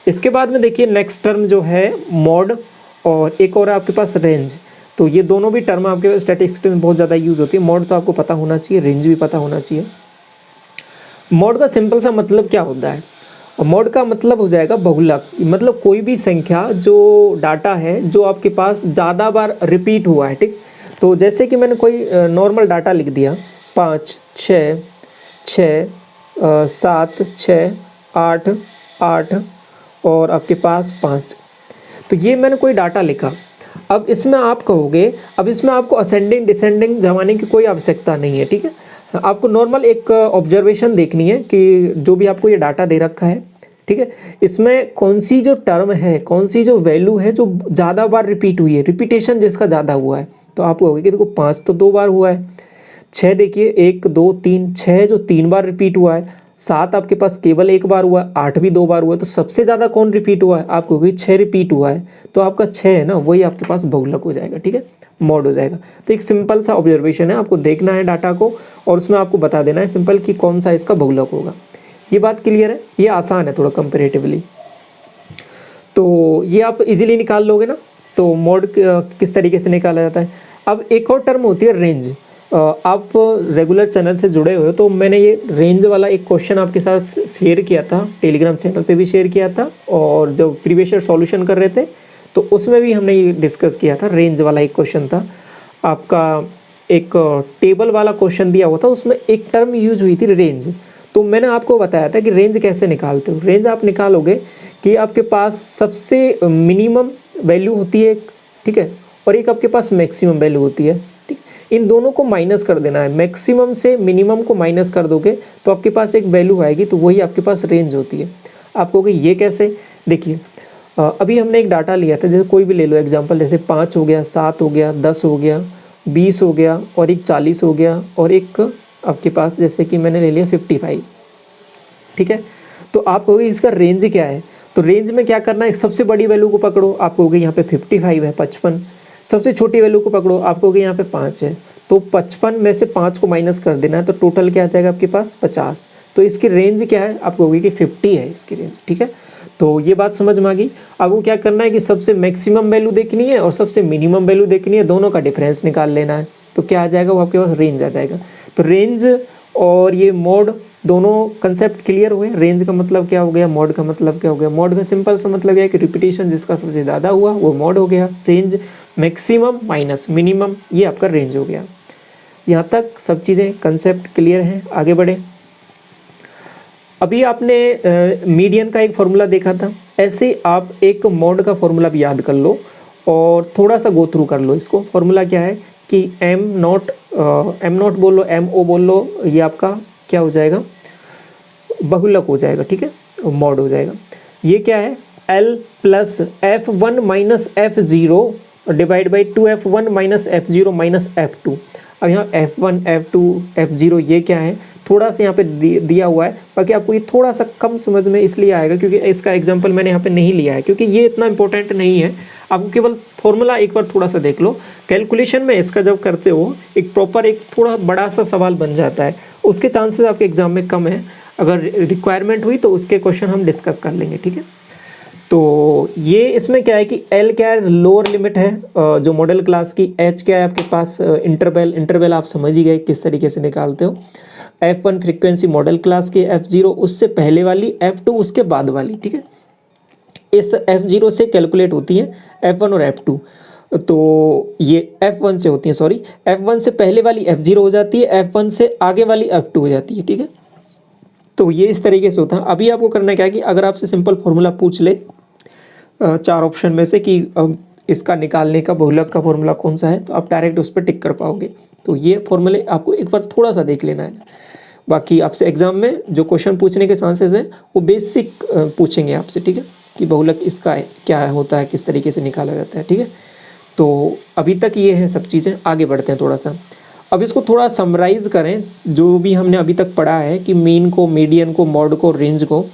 इसके बाद में देखिए नेक्स्ट टर्म जो है मॉड, और एक और आपके पास रेंज। तो ये दोनों भी टर्म आपके स्टैटिस्टिक्स में बहुत ज़्यादा यूज़ होती है। मॉड तो आपको पता होना चाहिए, रेंज भी पता होना चाहिए। मॉड का सिंपल सा मतलब क्या होता है, मॉड का मतलब हो जाएगा बहुलक, मतलब कोई भी संख्या जो डाटा है जो आपके पास ज़्यादा बार रिपीट हुआ है। ठीक, तो जैसे कि मैंने कोई नॉर्मल डाटा लिख दिया 5 6 6 7 6 8 8 और आपके पास 5, तो ये मैंने कोई डाटा लिखा। अब इसमें आप कहोगे, अब इसमें आपको असेंडिंग डिसेंडिंग जमाने की कोई आवश्यकता नहीं है। ठीक है, आपको नॉर्मल एक ऑब्जर्वेशन देखनी है कि जो भी आपको ये डाटा दे रखा है, ठीक है, इसमें कौन सी जो टर्म है, कौन सी जो वैल्यू है जो ज़्यादा बार रिपीट हुई है, रिपीटेशन जिसका ज़्यादा हुआ है। तो आप कहोगे कि देखो 5 तो 2 बार हुआ है, 6 देखिए 1 2 3 6 जो 3 बार रिपीट हुआ है, 7 आपके पास केवल एक बार हुआ है, 8 भी 2 बार हुआ है, तो सबसे ज़्यादा कौन रिपीट हुआ है आपको, क्योंकि 6 रिपीट हुआ है, तो आपका 6 है ना, वही आपके पास बहुलक हो जाएगा, ठीक है, मॉड हो जाएगा। तो एक सिंपल सा ऑब्जर्वेशन है, आपको देखना है डाटा को और उसमें आपको बता देना है सिंपल कि कौन सा इसका बहुलक होगा। ये बात क्लियर है, ये आसान है थोड़ा कंपेरेटिवली, तो ये आप इजीली निकाल लोगे ना। तो मॉड किस तरीके से निकाला जाता है। अब एक और टर्म होती है रेंज। आप रेगुलर चैनल से जुड़े हुए हो तो मैंने ये रेंज वाला एक क्वेश्चन आपके साथ शेयर किया था, टेलीग्राम चैनल पे भी शेयर किया था, और जब प्रीवियस ईयर सॉल्यूशन कर रहे थे तो उसमें भी हमने ये डिस्कस किया था। रेंज वाला एक क्वेश्चन था आपका, एक टेबल वाला क्वेश्चन दिया हुआ था, उसमें एक टर्म यूज हुई थी रेंज। तो मैंने आपको बताया था कि रेंज कैसे निकालते हो। रेंज आप निकालोगे कि आपके पास सबसे मिनिमम वैल्यू होती है, ठीक है, और एक आपके पास मैक्सिमम वैल्यू होती है, ठीक। इन दोनों को माइनस कर देना है, मैक्सिमम से मिनिमम को माइनस कर दोगे तो आपके पास एक वैल्यू आएगी, तो वही आपके पास रेंज होती है। आप कहोगे ये कैसे, देखिए अभी हमने एक डाटा लिया था, जैसे कोई भी ले लो एग्जांपल, जैसे 5 हो गया, 7 हो गया, 10 हो गया, 20 हो गया, और एक 40 हो गया, और एक आपके पास जैसे कि मैंने ले लिया 55, ठीक है। तो आप कहोगे इसका रेंज क्या है, तो रेंज में क्या करना है, सबसे बड़ी वैल्यू को पकड़ो, आप कहोगे यहाँ पे 55 है, 55। सबसे छोटी वैल्यू को पकड़ो, आप कहोगे यहाँ पे 5 है, तो 55 में से 5 को माइनस कर देना है, तो टोटल क्या आ जाएगा आपके पास 50। तो इसकी रेंज क्या है, आप कहोगे कि 50 है इसकी रेंज, ठीक है। तो ये बात समझ में आ गई। अब वो क्या करना है कि सबसे मैक्सिमम वैल्यू देखनी है और सबसे मिनिमम वैल्यू देखनी है, दोनों का डिफरेंस निकाल लेना है, तो क्या आ जाएगा वो आपके पास रेंज आ जाएगा। तो रेंज और ये मोड दोनों कंसेप्ट क्लियर हुए। रेंज का मतलब क्या हो गया, मोड का मतलब क्या हो गया। मोड का सिंपल सा मतलब है कि रिपीटेशन जिसका सबसे ज़्यादा हुआ वो मोड हो गया। रेंज मैक्सिमम माइनस मिनिमम, ये आपका रेंज हो गया। यहाँ तक सब चीज़ें कंसेप्ट क्लियर हैं, आगे बढ़े। अभी आपने मीडियन का एक फार्मूला देखा था, ऐसे आप एक मोड का फार्मूला भी याद कर लो और थोड़ा सा गो थ्रू कर लो इसको। फार्मूला क्या है कि एम नॉट बोल लो, एम ओ बोल लो, ये आपका क्या हो जाएगा, बहुलक हो जाएगा, ठीक है, मॉड हो जाएगा। ये क्या है, L plus F1 minus F0 divide by 2F1 minus F0 minus F2। अब यहाँ F1 F2 F0 ये क्या है, थोड़ा सा यहाँ पे दिया हुआ है, बाकी आपको ये थोड़ा सा कम समझ में इसलिए आएगा क्योंकि इसका एग्जांपल मैंने यहाँ पे नहीं लिया है, क्योंकि ये इतना इंपॉर्टेंट नहीं है। आपको केवल फॉर्मूला एक बार थोड़ा सा देख लो। कैलकुलेशन में इसका जब करते हो एक प्रॉपर एक थोड़ा बड़ा सा सवाल बन जाता है, उसके चांसेस आपके एग्जाम में कम है। अगर रिक्वायरमेंट हुई तो उसके क्वेश्चन हम डिस्कस कर लेंगे, ठीक है। तो ये इसमें क्या है कि L क्या है, लोअर लिमिट है जो मॉडल क्लास की। H क्या है आपके पास, इंटरवल आप समझ ही गए किस तरीके से निकालते हो। F1 फ्रीक्वेंसी मॉडल क्लास की, F0 उससे पहले वाली, F2 उसके बाद वाली, ठीक है। इस F0 से कैलकुलेट होती है F1 और F2, तो ये F1 से होती है, सॉरी F1 से पहले वाली F0 हो जाती है, F1 से आगे वाली F2 हो जाती है, ठीक है। तो ये इस तरीके से होता है। अभी आपको करना क्या है कि अगर आपसे सिंपल फॉर्मूला पूछ ले 4 ऑप्शन में से कि इसका निकालने का बहुलक का फॉर्मूला कौन सा है, तो आप डायरेक्ट उस पर टिक कर पाओगे। तो ये फॉर्मूले आपको एक बार थोड़ा सा देख लेना है। बाकी आपसे एग्जाम में जो क्वेश्चन पूछने के चांसेस हैं वो बेसिक पूछेंगे आपसे, ठीक है, कि बहुलक इसका है, क्या होता है, किस तरीके से निकाला जाता है, ठीक है। तो अभी तक ये है सब चीज़ें, आगे बढ़ते हैं थोड़ा सा। अब इसको थोड़ा समराइज़ करें जो भी हमने अभी तक पढ़ा है कि मीन को, मीडियन को, मॉड को, रेंज को।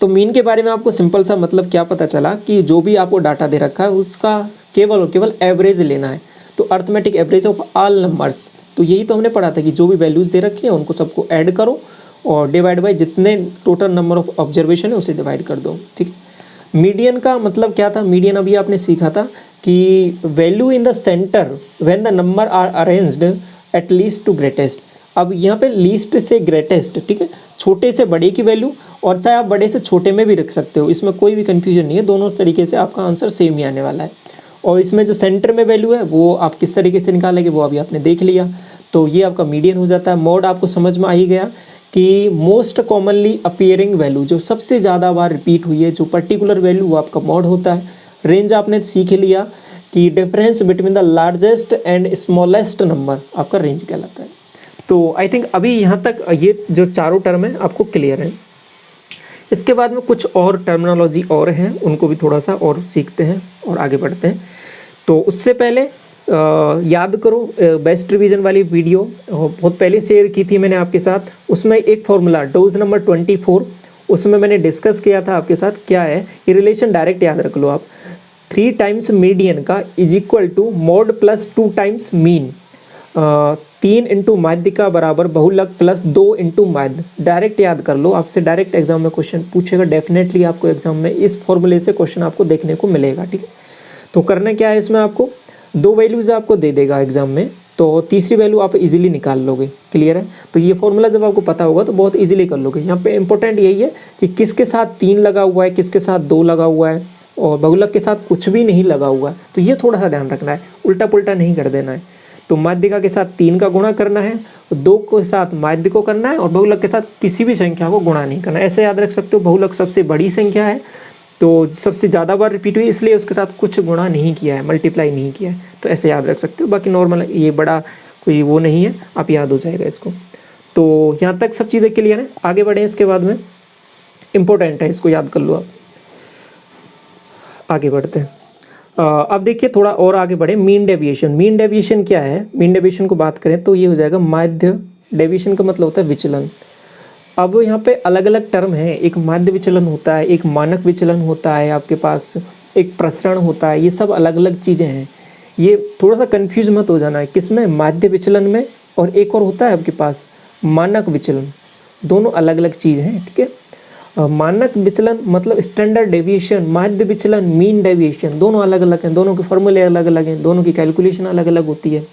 तो मीन के बारे में आपको सिंपल सा मतलब क्या पता चला कि जो भी आपको डाटा दे रखा है उसका केवल और केवल एवरेज लेना है, तो arithmetic average of all numbers. तो यही तो हमने पढ़ा था कि जो भी वैल्यूज़ दे रखी है उनको सबको ऐड करो और डिवाइड बाई जितने टोटल नंबर ऑफ ऑब्जर्वेशन है उसे डिवाइड कर दो, ठीक है। मीडियन का मतलब क्या था, मीडियन अभी आपने सीखा था कि value in the center when the number are arranged at least to greatest. अब यहाँ पे लीस्ट से ग्रेटेस्ट, ठीक है, छोटे से बड़े की वैल्यू, और चाहे आप बड़े से छोटे में भी रख सकते हो, इसमें कोई भी कन्फ्यूजन नहीं है, दोनों तरीके से आपका आंसर सेम ही आने वाला है। और इसमें जो सेंटर में वैल्यू है वो आप किस तरीके से निकालेंगे वो अभी आपने देख लिया, तो ये आपका मीडियन हो जाता है। मॉड आपको समझ में आ ही गया कि मोस्ट कॉमनली अपीयरिंग वैल्यू, जो सबसे ज़्यादा बार रिपीट हुई है, जो पर्टिकुलर वैल्यू वो आपका मॉड होता है। रेंज आपने सीख लिया कि difference between the largest and smallest number आपका रेंज कहलाता है। तो आई थिंक अभी यहाँ तक ये जो चारों टर्म है आपको क्लियर है। इसके बाद में कुछ और टर्मिनोलॉजी और हैं, उनको भी थोड़ा सा और सीखते हैं और आगे बढ़ते हैं। तो उससे पहले याद करो बेस्ट रिवीजन वाली वीडियो बहुत पहले शेयर की थी मैंने आपके साथ, उसमें एक फॉर्मूला डोज नंबर 24 उसमें मैंने डिस्कस किया था आपके साथ। क्या है ये रिलेशन, डायरेक्ट याद रख लो आप, 3 टाइम्स मीडियन का is equal to mode plus 2 times mean, 3 into माध्य का बराबर बहुलक प्लस 2 इंटू माध्य। डायरेक्ट याद कर लो, आपसे डायरेक्ट एग्जाम में क्वेश्चन पूछेगा, डेफिनेटली आपको एग्जाम में इस फॉर्मूले से क्वेश्चन आपको देखने को मिलेगा। ठीक है, तो करना क्या है इसमें, आपको 2 वैल्यूज़ आपको दे देगा एग्जाम में, तो तीसरी वैल्यू आप इजीली निकाल लोगे। क्लियर है, तो ये फॉर्मूला जब आपको पता होगा तो बहुत इजीली कर लोगे। यहाँ पे इंपॉर्टेंट यही है कि किसके साथ 3 लगा हुआ है, किसके साथ 2 लगा हुआ है, और बहुलक के साथ कुछ भी नहीं लगा हुआ है, तो ये थोड़ा सा ध्यान रखना है, उल्टा पुल्टा नहीं कर देना है। तो माध्यिका के साथ 3 का गुणा करना है, 2 के साथ माध्य को करना है, और बहुलक के साथ किसी भी संख्या को गुणा नहीं करना है। ऐसे याद रख सकते हो, बहुलक सबसे बड़ी संख्या है तो सबसे ज़्यादा बार रिपीट हुई, इसलिए उसके साथ कुछ गुणा नहीं किया है, मल्टीप्लाई नहीं किया है, तो ऐसे याद रख सकते हो। बाकी नॉर्मल ये बड़ा कोई वो नहीं है, आप याद हो जाएगा इसको। तो यहाँ तक सब चीज़ें क्लियर है, आगे बढ़ें। इसके बाद में इम्पोर्टेंट है, इसको याद कर लो आप। आगे बढ़ते हैं, अब देखिए थोड़ा और आगे बढ़े। मीन डेविएशन, मीन डेविएशन क्या है, मीन डेविएशन को बात करें तो ये हो जाएगा माध्य डेविएशन का मतलब होता है विचलन। अब यहाँ पे अलग अलग टर्म है, एक माध्य विचलन होता है, एक मानक विचलन होता है, आपके पास एक प्रसरण होता है, ये सब अलग अलग चीज़ें हैं। ये थोड़ा सा कंफ्यूज मत हो जाना है, किसमें, माध्य विचलन में, और एक और होता है आपके पास मानक विचलन, दोनों अलग अलग चीज़ हैं। ठीक है, मानक विचलन मतलब स्टैंडर्ड डेविएशन, माध्य विचलन मीन डेविएशन, दोनों अलग अलग हैं, दोनों के फॉर्मूले अलग अलग हैं, दोनों की कैलकुलेशन अलग अलग होती है।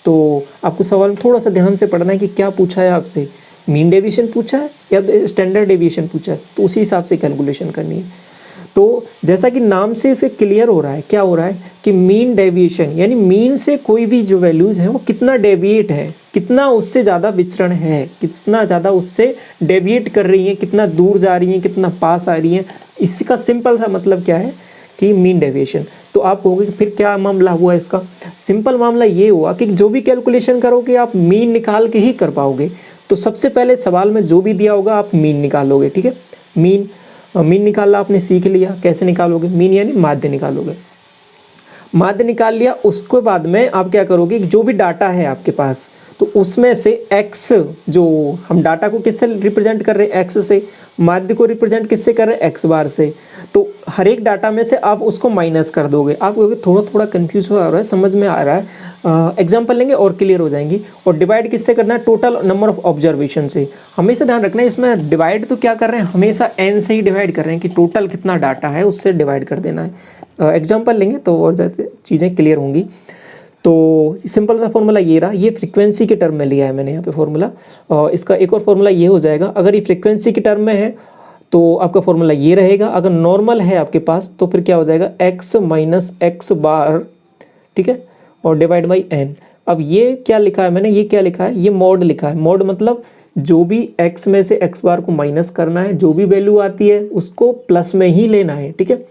तो आपको सवाल में थोड़ा सा ध्यान से पढ़ना है कि क्या पूछा है आपसे, मीन डेविएशन पूछा है या स्टैंडर्ड डेविएशन पूछा है, तो उसी हिसाब से कैलकुलेशन करनी है। तो जैसा कि नाम से इसे क्लियर हो रहा है, क्या हो रहा है कि मीन डेविएशन यानी मीन से कोई भी जो वैल्यूज़ हैं वो कितना डेविएट है, कितना उससे ज़्यादा विचरण है, कितना ज़्यादा उससे डेविएट कर रही हैं, कितना दूर जा रही हैं, कितना पास आ रही हैं, इसका सिंपल सा मतलब क्या है कि मीन डेविएशन। तो आप कहोगे कि फिर क्या मामला हुआ इसका, सिंपल मामला ये हुआ कि जो भी कैलकुलेशन करोगे आप मीन निकाल के ही कर पाओगे। तो सबसे पहले सवाल में जो भी दिया होगा आप मीन निकालोगे। ठीक है, मीन निकालना आपने सीख लिया, कैसे निकालोगे, मीन यानी माध्य निकालोगे। माध्य निकाल लिया, उसके बाद में आप क्या करोगे, जो भी डाटा है आपके पास तो उसमें से x, जो हम डाटा को किससे रिप्रेजेंट कर रहे हैं, x से, माध्य को रिप्रेजेंट किससे कर रहे हैं, x बार से, तो हर एक डाटा में से आप उसको माइनस कर दोगे। आप कहोगे थोड़ा थोड़ा कंफ्यूज हो रहा है, समझ में आ रहा है, एग्जाम्पल लेंगे और क्लियर हो जाएंगी। और डिवाइड किससे करना है, टोटल नंबर ऑफ ऑब्जर्वेशन से। हमेशा ध्यान रखना है इसमें डिवाइड तो क्या कर रहे हैं, हमेशा n से ही डिवाइड कर रहे हैं कि टोटल कितना डाटा है उससे डिवाइड कर देना है। एग्जाम्पल लेंगे तो और ज़्यादा चीज़ें क्लियर होंगी। तो सिंपल सा फॉर्मूला ये रहा, ये फ्रीक्वेंसी के टर्म में लिया है मैंने यहाँ पे फॉर्मूला। इसका एक और फॉर्मूला ये हो जाएगा, अगर ये फ्रीक्वेंसी के टर्म में है तो आपका फॉर्मूला ये रहेगा, अगर नॉर्मल है आपके पास तो फिर क्या हो जाएगा, x माइनस एक्स बार, ठीक है, और डिवाइड बाई n। अब ये क्या लिखा है मैंने, ये क्या लिखा है, ये मॉड लिखा है। मॉड मतलब जो भी x में से x बार को माइनस करना है, जो भी वैल्यू आती है उसको प्लस में ही लेना है। ठीक है,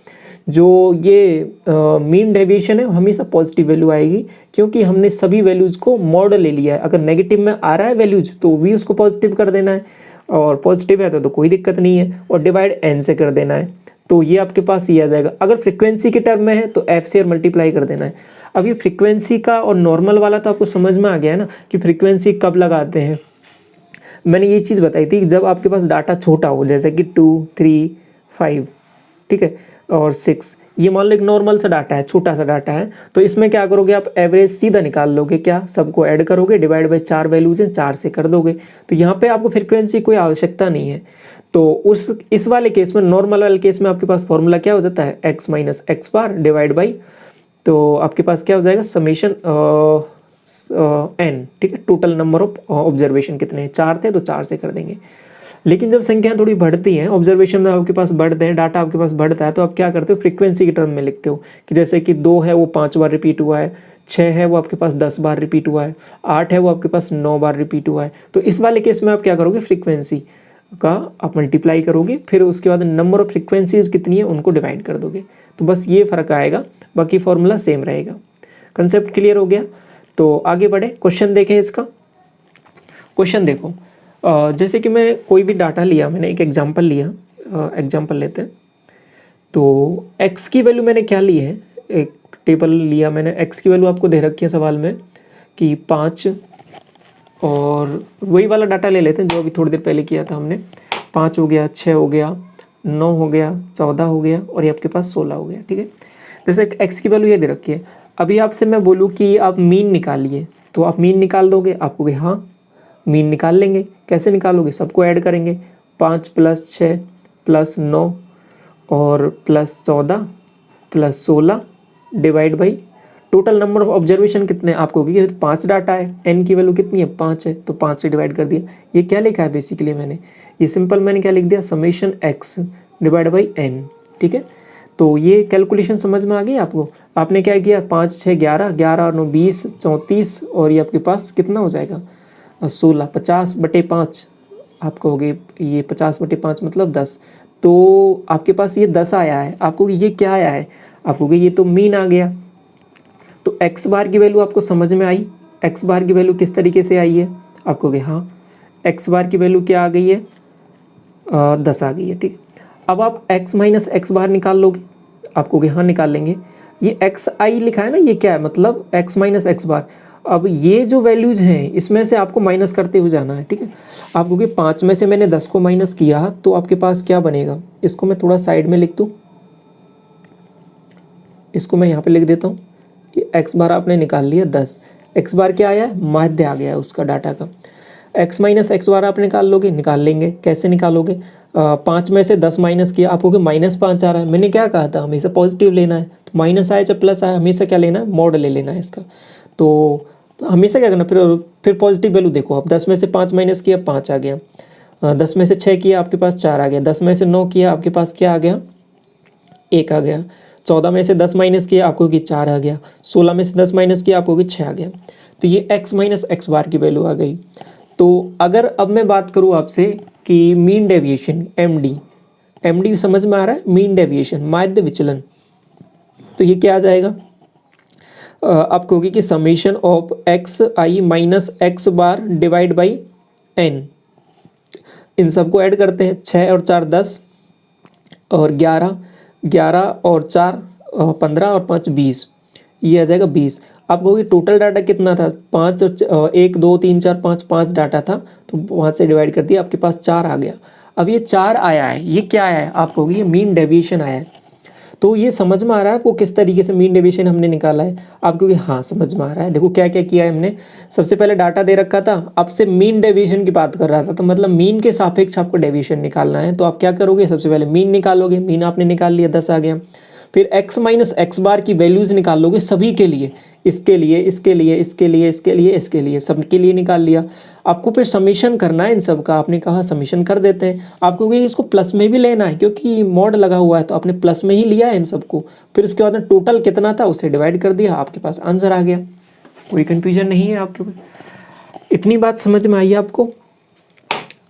जो ये मीन डेविएशन है हमेशा पॉजिटिव वैल्यू आएगी, क्योंकि हमने सभी वैल्यूज़ को मॉड ले लिया है। अगर नेगेटिव में आ रहा है वैल्यूज तो भी उसको पॉजिटिव कर देना है, और पॉजिटिव है तो कोई दिक्कत नहीं है, और डिवाइड n से कर देना है। तो ये आपके पास ये आ जाएगा। अगर फ्रीक्वेंसी के टर्म में है तो f से मल्टीप्लाई कर देना है। अब ये फ्रीक्वेंसी का और नॉर्मल वाला तो आपको समझ में आ गया है ना कि फ्रीक्वेंसी कब लगाते हैं। मैंने ये चीज़ बताई थी कि जब आपके पास डाटा छोटा हो, जैसे कि 2, 3, 5, ठीक है, और 6, ये मान लो एक नॉर्मल सा डाटा है, छोटा सा डाटा है, तो इसमें क्या करोगे आप, एवरेज सीधा निकाल लोगे, क्या सबको ऐड करोगे, डिवाइड बाई 4 वैल्यूज हैं, 4 से कर दोगे। तो यहाँ पे आपको फ्रीक्वेंसी कोई आवश्यकता नहीं है। तो इस वाले केस में, नॉर्मल वाले केस में आपके पास फॉर्मूला क्या हो जाता है, x minus x bar divide by, तो आपके पास क्या हो जाएगा, समेशन n। ठीक है, टोटल नंबर ऑफ ऑब्जर्वेशन कितने हैं, 4 थे तो 4 से कर देंगे। लेकिन जब संख्याएं थोड़ी बढ़ती हैं, ऑब्जर्वेशन में आपके पास बढ़ते हैं, डाटा आपके पास बढ़ता है, तो आप क्या करते हो, फ्रीक्वेंसी के टर्म में लिखते हो कि जैसे कि 2 है वो 5 बार रिपीट हुआ है, 6 है वो आपके पास 10 बार रिपीट हुआ है, 8 है वो आपके पास 9 बार रिपीट हुआ है। तो इस वाले केस में आप क्या करोगे, फ्रीक्वेंसी का आप मल्टीप्लाई करोगे, फिर उसके बाद नंबर ऑफ फ्रीक्वेंसीज कितनी है उनको डिवाइड कर दोगे। तो बस ये फ़र्क आएगा, बाकी फॉर्मूला सेम रहेगा। कंसेप्ट क्लियर हो गया। तो आगे बढ़े, क्वेश्चन देखें इसका। क्वेश्चन देखो, जैसे कि मैं कोई भी डाटा लिया, मैंने एक एग्जांपल लिया, एग्जांपल लेते हैं। तो x की वैल्यू मैंने क्या ली है, एक टेबल लिया मैंने, एक्स की वैल्यू आपको दे रखी है सवाल में कि 5, और वही वाला डाटा ले लेते हैं जो अभी थोड़ी देर पहले किया था हमने। 5 हो गया, 6 हो गया, 9 हो गया, 14 हो गया और ये आपके पास 16 हो गया। ठीक है, जैसे एक्स की वैल्यू ये दे रखी है। अभी आपसे मैं बोलूँ कि आप मीन निकालिए, तो आप मीन निकाल दोगे? आप कहोगे हाँ मीन निकाल लेंगे। कैसे निकालोगे? सबको ऐड करेंगे, 5 + 6 + 9 और +14 + 16 divide by total number of observation कितने आपको, क्योंकि 5 डाटा है, एन की वैल्यू कितनी है 5 है, तो 5 से डिवाइड कर दिया। ये क्या लिखा है बेसिकली मैंने, ये सिंपल मैंने क्या लिख दिया, summation x divide by n। ठीक है, तो ये कैलकुलेशन समझ में आ गई आपको। आपने क्या किया, 5 6 11, 11 और 9 20, 34 और ये आपके पास कितना हो जाएगा 16, 50/5 आप कहोगे ये 50/5 मतलब 10, तो आपके पास ये 10 आया है। आपको ये क्या आया है, आपको ये तो मीन आ गया। तो एक्स बार की वैल्यू आपको समझ में आई, एक्स बार की वैल्यू किस तरीके से आई है, आप कहोगे हाँ एक्स बार की वैल्यू क्या आ गई है 10 आ गई है। ठीक, अब आप x - x बार निकाल लोगे, आप कहोगे हाँ निकाल लेंगे। ये एक्स आई लिखा है ना, ये क्या है, मतलब x - x बार। अब ये जो वैल्यूज़ हैं इसमें से आपको माइनस करते हुए जाना है। ठीक है, आप कहोगे 5 में से मैंने 10 को माइनस किया तो आपके पास क्या बनेगा, इसको मैं थोड़ा साइड में लिख दूँ, इसको मैं यहाँ पे लिख देता हूँ। ये एक्स बार आपने निकाल लिया 10, एक्स बार क्या आया है, माध्य आ गया है उसका डाटा का। x - x बार आप निकाल लोगे, निकाल लेंगे। कैसे निकालोगे, 5 में से 10 माइनस किया, आप कहोगे -5 आ रहा है। मैंने क्या कहा था, हमेशा पॉजिटिव लेना है, तो माइनस आया चाहे प्लस आया, हमेशा क्या लेना है, मॉड ले लेना है इसका। तो हमेशा क्या करना, फिर पॉजिटिव वैल्यू देखो आप, 10 में से 5 माइनस किया 5 आ गया, 10 में से 6 किया आपके पास 4 आ गया, 10 में से 9 किया आपके पास क्या आ गया 1 आ गया, 14 में से 10 माइनस किया आपको कि 4 आ गया, 16 में से 10 माइनस किया आपको कि 6 आ गया। तो ये x - x बार की वैल्यू आ गई। तो अगर अब मैं बात करूँ आपसे कि मीन डेविएशन एमडी समझ में आ रहा है, मीन डेविएशन माध्य विचलन, तो ये क्या आ जाएगा, आप कहोगे कि summation of xi - x bar divide by n। इन सबको ऐड करते हैं, 6 और 4 10 और 11, 11 और 4 15 और 5 20, ये आ जाएगा 20। आप कहोगे टोटल डाटा कितना था, 5 और 1 2 3 4 5, 5 डाटा था, तो 5 से डिवाइड कर दिया, आपके पास 4 आ गया। अब ये 4 आया है, ये क्या आया है, आप कहोगे ये मीन डेविएशन आया है। तो ये समझ में आ रहा है आपको किस तरीके से मीन डेविएशन हमने निकाला है, आप कहोगे हाँ समझ में आ रहा है। देखो क्या क्या किया है हमने, सबसे पहले डाटा दे रखा था, आपसे मीन डेविएशन की बात कर रहा था, तो मतलब मीन के सापेक्ष आपको डेविएशन निकालना है। तो आप क्या करोगे, सबसे पहले मीन निकालोगे, मीन आपने निकाल लिया 10 आ गया। फिर x - x बार की वैल्यूज़ निकाल लोगे सभी के लिए, इसके लिए, इसके लिए, इसके लिए, इसके लिए, इसके लिए, सबके लिए निकाल लिया। आपको फिर समीशन करना है इन सब का, आपने कहा समीशन कर देते हैं। आपको क्योंकि इसको प्लस में भी लेना है क्योंकि मॉड लगा हुआ है, तो आपने प्लस में ही लिया है इन सबको। फिर उसके बाद में टोटल कितना था उसे डिवाइड कर दिया, आपके पास आंसर आ गया। कोई कन्फ्यूजन नहीं है आपके ऊपर, इतनी बात समझ में आई आपको।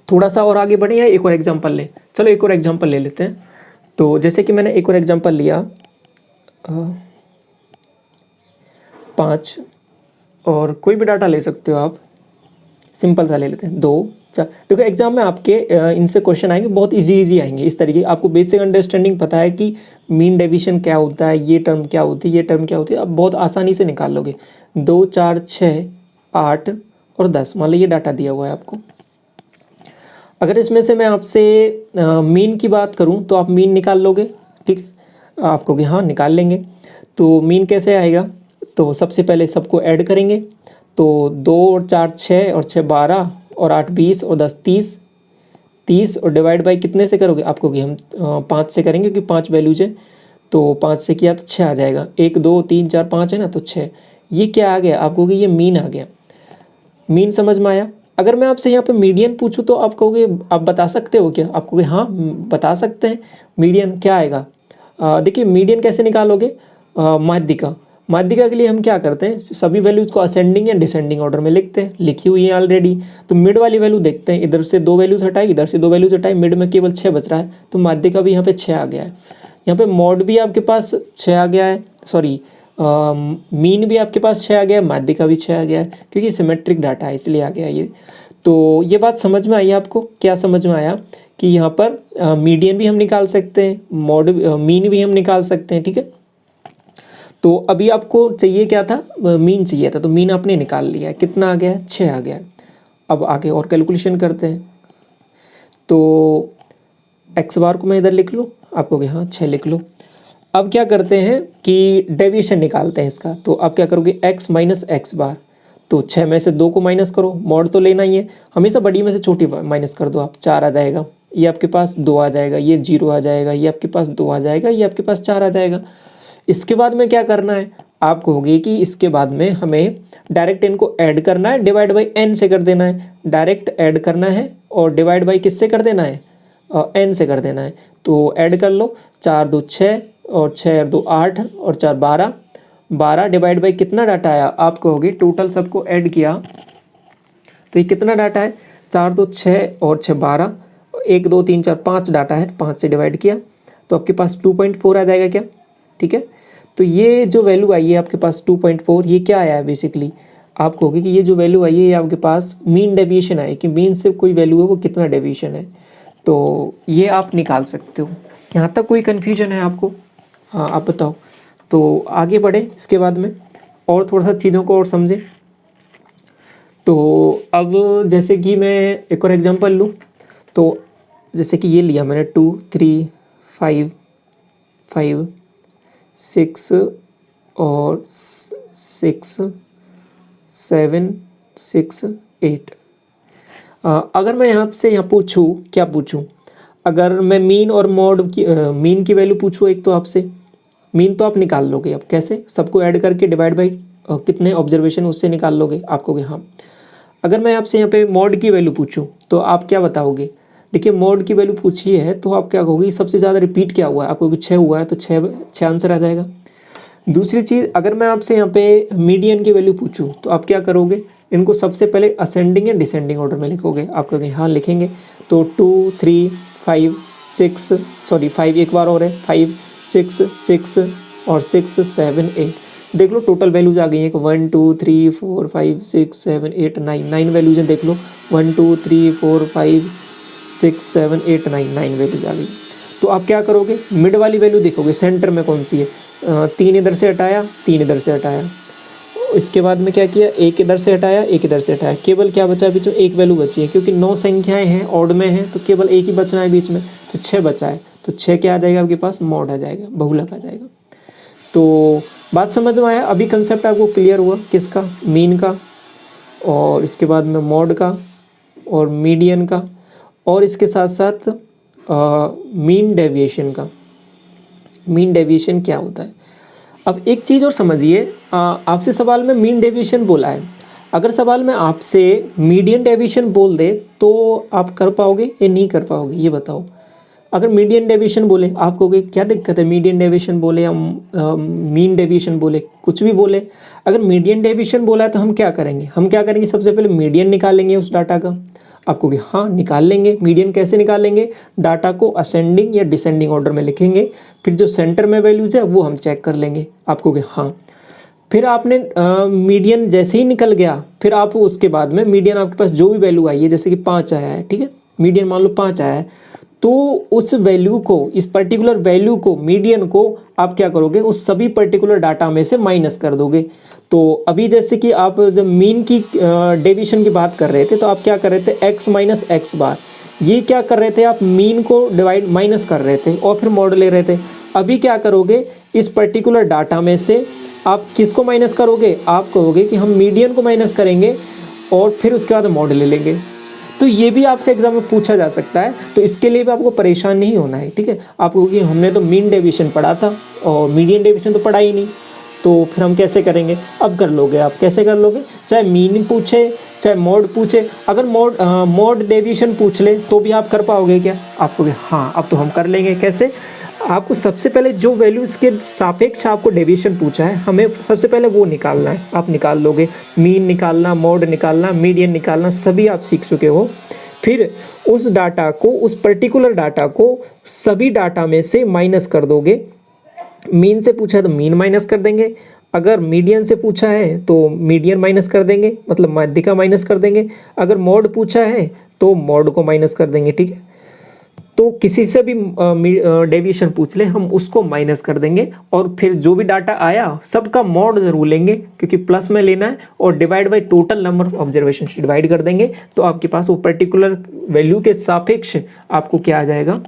थोड़ा सा और आगे बढ़े या एक और एग्जाम्पल लें, चलो एक और एग्जाम्पल ले लेते हैं। तो जैसे कि मैंने एक और एग्जांपल लिया 5, और कोई भी डाटा ले सकते हो आप, सिंपल सा ले लेते हैं 2 4। देखो एग्जाम में आपके इनसे क्वेश्चन आएंगे, बहुत इजी आएंगे इस तरीके। आपको बेसिक अंडरस्टैंडिंग पता है कि मीन डेविएशन क्या होता है, ये टर्म क्या होती है, ये टर्म क्या होती है, आप बहुत आसानी से निकाल लोगे। 2 4 6 8 और 10, मान लो ये डाटा दिया हुआ है आपको। अगर इसमें से मैं आपसे मीन की बात करूं तो आप मीन निकाल लोगे, ठीक है, आप कहोगे हाँ निकाल लेंगे। तो मीन कैसे आएगा, तो सबसे पहले सबको ऐड करेंगे, तो 2 और 4 6 और 6 12 और 8 20 और 10 30, 30 और डिवाइड बाई कितने से करोगे, आप कहोगे हम 5 से करेंगे क्योंकि 5 वैल्यूज है, तो 5 से किया तो 6 आ जाएगा। 1 2 3 4 5 है ना, तो 6। ये क्या आ गया, आप कहोगे ये मीन आ गया। मीन समझ में आया। अगर मैं आपसे यहाँ पे मीडियन पूछूं तो आप कहोगे, आप बता सकते हो क्या, आप कहोगे हाँ बता सकते हैं। मीडियन क्या आएगा, देखिए मीडियन कैसे निकालोगे, माध्यिका के लिए हम क्या करते हैं, सभी वैल्यूज को असेंडिंग या डिसेंडिंग ऑर्डर में लिखते हैं, लिखी हुई है ऑलरेडी। तो मिड वाली वैल्यू देखते हैं, इधर से 2 वैल्यूज हटाई, इधर से 2 वैल्यूज हटाई, मिड में केवल 6 बच रहा है, तो माध्यिका भी यहाँ पे 6 आ गया है। यहाँ पे मॉड भी आपके पास 6 आ गया है, सॉरी मीन भी आपके पास 6 आ गया है, माध्यिका भी 6 आ गया है, क्योंकि सिमेट्रिक डाटा है इसलिए आ गया ये। तो ये बात समझ में आई आपको, क्या समझ में आया कि यहाँ पर मीडियन भी हम निकाल सकते हैं, मॉड मीन भी हम निकाल सकते हैं, ठीक है। तो अभी आपको चाहिए क्या था, मीन चाहिए था, तो मीन आपने निकाल लिया है, कितना आ गया, 6 आ गया। अब आगे और कैलकुलेशन करते हैं। तो एक्स बार को मैं इधर लिख लूँ, आप कहोगे हाँ 6 लिख लो। अब क्या करते हैं कि डेविएशन निकालते हैं इसका। तो आप क्या करोगे, x माइनस एक्स बार, तो 6 में से 2 को माइनस करो, मॉड तो लेना ही है, हमेशा बड़ी में से छोटी माइनस कर दो आप, 4 आ जाएगा, ये आपके पास 2 आ जाएगा, ये 0 आ जाएगा, ये आपके पास 2 आ जाएगा, ये आपके पास 4 आ जाएगा। इसके बाद में क्या करना है, आप कहोगे कि इसके बाद में हमें डायरेक्ट इनको ऐड करना है, डिवाइड बाई n से कर देना है, डायरेक्ट ऐड करना है और डिवाइड बाई किससे कर देना है, n से कर देना है। तो ऐड कर लो, 4 2 6 और 6 और 2 8 और 4 12, 12 डिवाइड बाई कितना डाटा आया, आप कहोगे टोटल सबको ऐड किया तो ये कितना डाटा है, 4 2 6 और 6 12, 1 2 3 4 5 डाटा है, 5 से डिवाइड किया तो आपके पास 2.4 आ जाएगा क्या, ठीक है। तो ये जो वैल्यू आई है आपके पास 2.4, ये क्या आया है बेसिकली, आप कहोगे कि ये जो वैल्यू आई है ये आपके पास मीन डेविएशन है, कि मीन से कोई वैल्यू है वो कितना डेविएशन है, तो ये आप निकाल सकते हो। यहाँ तक कोई कन्फ्यूजन है आपको, हाँ आप बताओ। तो आगे बढ़े इसके बाद में और थोड़ा सा चीज़ों को और समझें। तो अब जैसे कि मैं एक और एग्जांपल लूँ, तो जैसे कि ये लिया मैंने 2 3 5 5 6 और 6 7 6 8। अगर मैं यहाँ से यहाँ पूछूँ, क्या पूछूँ, अगर मैं मीन और मॉड की मीन की वैल्यू पूछूँ एक, तो आपसे मीन तो आप निकाल लोगे, अब कैसे, सबको ऐड करके डिवाइड बाई कितने ऑब्जर्वेशन उससे निकाल लोगे, आप कहोगे हाँ। अगर मैं आपसे यहाँ पे मॉड की वैल्यू पूछूँ तो आप क्या बताओगे, देखिए मॉड की वैल्यू पूछी है तो आप क्या कहोगे, सबसे ज़्यादा रिपीट क्या हुआ है, आप कहोगे 6 हुआ है, तो 6 आंसर आ जाएगा। दूसरी चीज़, अगर मैं आपसे यहाँ पे मीडियन की वैल्यू पूछूँ तो आप क्या करोगे, इनको सबसे पहले असेंडिंग या डिसेंडिंग ऑर्डर में लिखोगे, आप कहोगे हाँ लिखेंगे। तो 2 3 5 6 सॉरी 5 एक बार और है, 5 6 6 और 6 7 8, देख लो टोटल वैल्यूज आ गई हैं, 1 2 3 4 5 6 7 8 9, 9 वैल्यूज हैं, देख लो 1 2 3 4 5 6 7 8 9, 9 वैल्यूज आ गई। तो आप क्या करोगे, मिड वाली वैल्यू देखोगे सेंटर में कौन सी है, 3 इधर से हटाया, 3 इधर से हटाया, इसके बाद में क्या किया, 1 इधर से हटाया, 1 इधर से हटाया, केवल क्या बचा है बीच में, एक वैल्यू बची है, क्योंकि 9 संख्याएं हैं ऑड में हैं तो केवल एक ही बचना है बीच में, तो 6 बचा है, तो 6 क्या आ जाएगा आपके पास, मॉड आ जाएगा, बहुलक आ जाएगा। तो बात समझ में आया, अभी कंसेप्ट आपको क्लियर हुआ किसका, मीन का, और इसके बाद में मॉड का और मीडियन का, और इसके साथ साथ मीन डेविएशन का। मीन डेविएशन क्या होता है, अब एक चीज़ और समझिए, आपसे सवाल में मीन डेविएशन बोला है, अगर सवाल में आपसे मीडियन डेविएशन बोल दे तो आप कर पाओगे या नहीं कर पाओगे, ये बताओ। अगर मीडियन डेविएशन बोले, आप कहोगे क्या दिक्कत है, मीडियन डेविएशन बोले या मीन डेविएशन बोले, कुछ भी बोले, अगर मीडियन डेविएशन बोला है तो हम क्या करेंगे, हम क्या करेंगे, सबसे पहले मीडियन निकालेंगे उस डाटा का। आप कहोगे हाँ निकाल लेंगे, मीडियन कैसे निकालेंगे, डाटा को असेंडिंग या डिसेंडिंग ऑर्डर में लिखेंगे, फिर जो सेंटर में वैल्यूज है वो हम चेक कर लेंगे, आप कहोगे हाँ। फिर आपने मीडियन जैसे ही निकल गया, फिर आप उसके बाद में मीडियन आपके पास जो भी वैल्यू आई है, जैसे कि 5 आया है, ठीक है, मीडियन मान लो 5 आया है, तो उस वैल्यू को, इस पर्टिकुलर वैल्यू को, मीडियन को आप क्या करोगे, उस सभी पर्टिकुलर डाटा में से माइनस कर दोगे। तो अभी जैसे कि आप जब मीन की डेविएशन की बात कर रहे थे तो आप क्या कर रहे थे, x माइनस एक्स बार, ये क्या कर रहे थे, आप मीन को डिवाइड माइनस कर रहे थे और फिर मॉड ले रहे थे। अभी क्या करोगे, इस पर्टिकुलर डाटा में से आप किसको माइनस करोगे, आप कहोगे कि हम मीडियन को माइनस करेंगे और फिर उसके बाद मॉड ले लेंगे। तो ये भी आपसे एग्जाम में पूछा जा सकता है, तो इसके लिए भी आपको परेशान नहीं होना है, ठीक है। आप कहोगे हमने तो मीन डेविएशन पढ़ा था और मीडियन डेविएशन तो पढ़ा ही नहीं, तो फिर हम कैसे करेंगे, अब कर लोगे आप, कैसे कर लोगे, चाहे मीन पूछे चाहे मॉड पूछे, अगर मॉड डेविएशन पूछ ले तो भी आप कर पाओगे क्या, आप कहोगे हाँ अब तो हम कर लेंगे। कैसे, आपको सबसे पहले जो वैल्यूज़ के सापेक्ष आपको डेविएशन पूछा है, हमें सबसे पहले वो निकालना है, आप निकाल लोगे, मीन निकालना, मॉड निकालना, मीडियन निकालना, सभी आप सीख चुके हो। फिर उस डाटा को, उस पर्टिकुलर डाटा को सभी डाटा में से माइनस कर दोगे, मीन से पूछा है तो मीन माइनस कर देंगे, अगर मीडियन से पूछा है तो मीडियन माइनस कर देंगे, मतलब माध्यिका माइनस कर देंगे, अगर मॉड पूछा है तो मॉड को माइनस कर देंगे, ठीक है। तो किसी से भी डेविएशन पूछ ले हम उसको माइनस कर देंगे और फिर जो भी डाटा आया सबका मॉड जरूर लेंगे क्योंकि प्लस में लेना है और divide by total number of observation से डिवाइड कर देंगे। तो आपके पास वो पर्टिकुलर वैल्यू के सापेक्ष आपको क्या आ जाएगा,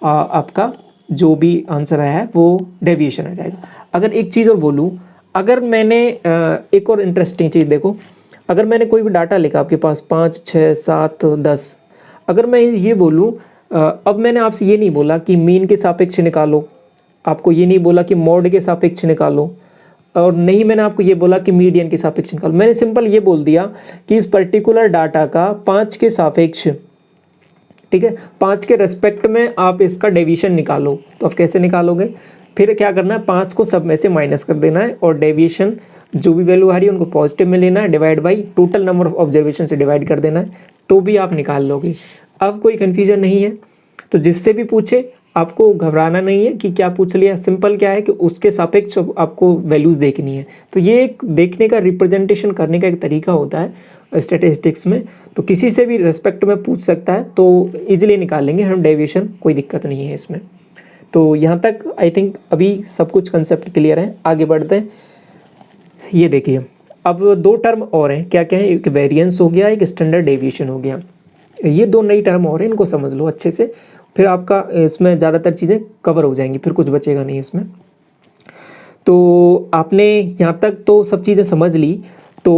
आपका जो भी आंसर आया है वो डेविएशन आ जाएगा। अगर एक चीज़ और बोलूँ, अगर मैंने एक और इंटरेस्टिंग चीज़ देखो, अगर मैंने कोई भी डाटा लिखा आपके पास 5, 6, 7, 10, अगर मैं ये बोलूँ, अब मैंने आपसे ये नहीं बोला कि मीन के सापेक्ष निकालो, आपको ये नहीं बोला कि मॉड के सापेक्ष निकालो, और नहीं मैंने आपको ये बोला कि मीडियन के सापेक्ष निकालो। मैंने सिंपल ये बोल दिया कि इस पर्टिकुलर डाटा का 5 के सापेक्ष, ठीक है, 5 के रेस्पेक्ट में आप इसका डेविएशन निकालो। तो आप कैसे निकालोगे, फिर क्या करना है, 5 को सब में से माइनस कर देना है और डेविएशन जो भी वैल्यू आ रही है उनको पॉजिटिव में लेना है, divide by total number of observation से डिवाइड कर देना है, तो भी आप निकाल लोगे। अब कोई कन्फ्यूजन नहीं है। तो जिससे भी पूछे आपको घबराना नहीं है कि क्या पूछ लिया, सिंपल क्या है कि उसके सापेक्ष आपको वैल्यूज़ देखनी है। तो ये एक देखने का, रिप्रेजेंटेशन करने का एक तरीका होता है स्टैटिस्टिक्स में। तो किसी से भी रेस्पेक्ट में पूछ सकता है तो इजीली निकाल लेंगे हम डेविएशन, कोई दिक्कत नहीं है इसमें। तो यहाँ तक आई थिंक अभी सब कुछ कंसेप्ट क्लियर है। आगे बढ़ते हैं। ये देखिए अब 2 टर्म और हैं, क्या क्या है, एक वेरिएंस हो गया, एक स्टैंडर्ड डेविएशन हो गया। ये 2 नई टर्म और हैं, इनको समझ लो अच्छे से, फिर आपका इसमें ज़्यादातर चीज़ें कवर हो जाएंगी, फिर कुछ बचेगा नहीं इसमें। तो आपने यहाँ तक तो सब चीज़ें समझ ली। तो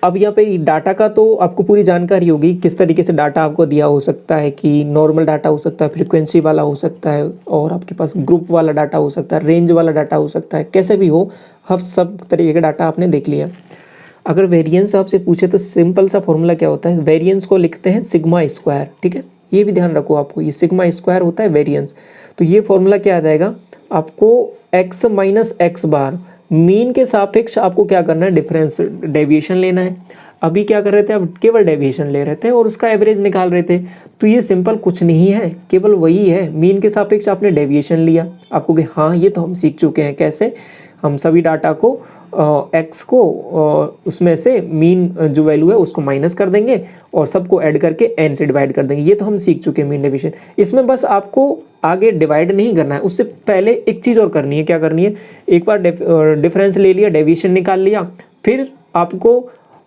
अब यहाँ पे डाटा का तो आपको पूरी जानकारी होगी, किस तरीके से डाटा आपको दिया हो सकता है कि नॉर्मल डाटा हो सकता है, फ्रीक्वेंसी वाला हो सकता है, और आपके पास ग्रुप वाला डाटा हो सकता है, रेंज वाला डाटा हो सकता है, कैसे भी हो, हम सब तरीके का डाटा आपने देख लिया। अगर वेरिएंस आपसे पूछे तो सिंपल सा फॉर्मूला क्या होता है, वेरिएंस को लिखते हैं सिग्मा स्क्वायर, ठीक है, ये भी ध्यान रखो आपको, ये सिग्मा स्क्वायर होता है वेरिएंस। तो ये फॉर्मूला क्या आ जाएगा आपको, x माइनस एक्स बार, मीन के सापेक्ष आपको क्या करना है, डिफरेंस डेविएशन लेना है। अभी क्या कर रहे थे, अब केवल डेविएशन ले रहे थे और उसका एवरेज निकाल रहे थे। तो ये सिंपल कुछ नहीं है, केवल वही है, मीन के सापेक्ष आपने डेविएशन लिया। आपको कि हाँ ये तो हम सीख चुके हैं, कैसे हम सभी डाटा को एक्स को उसमें से मीन जो वैल्यू है उसको माइनस कर देंगे और सबको ऐड करके एन से डिवाइड कर देंगे। ये तो हम सीख चुके हैं मीन डेविएशन। इसमें बस आपको आगे डिवाइड नहीं करना है, उससे पहले एक चीज़ और करनी है। क्या करनी है, एक बार डिफरेंस ले लिया, डेविएशन निकाल लिया, फिर आपको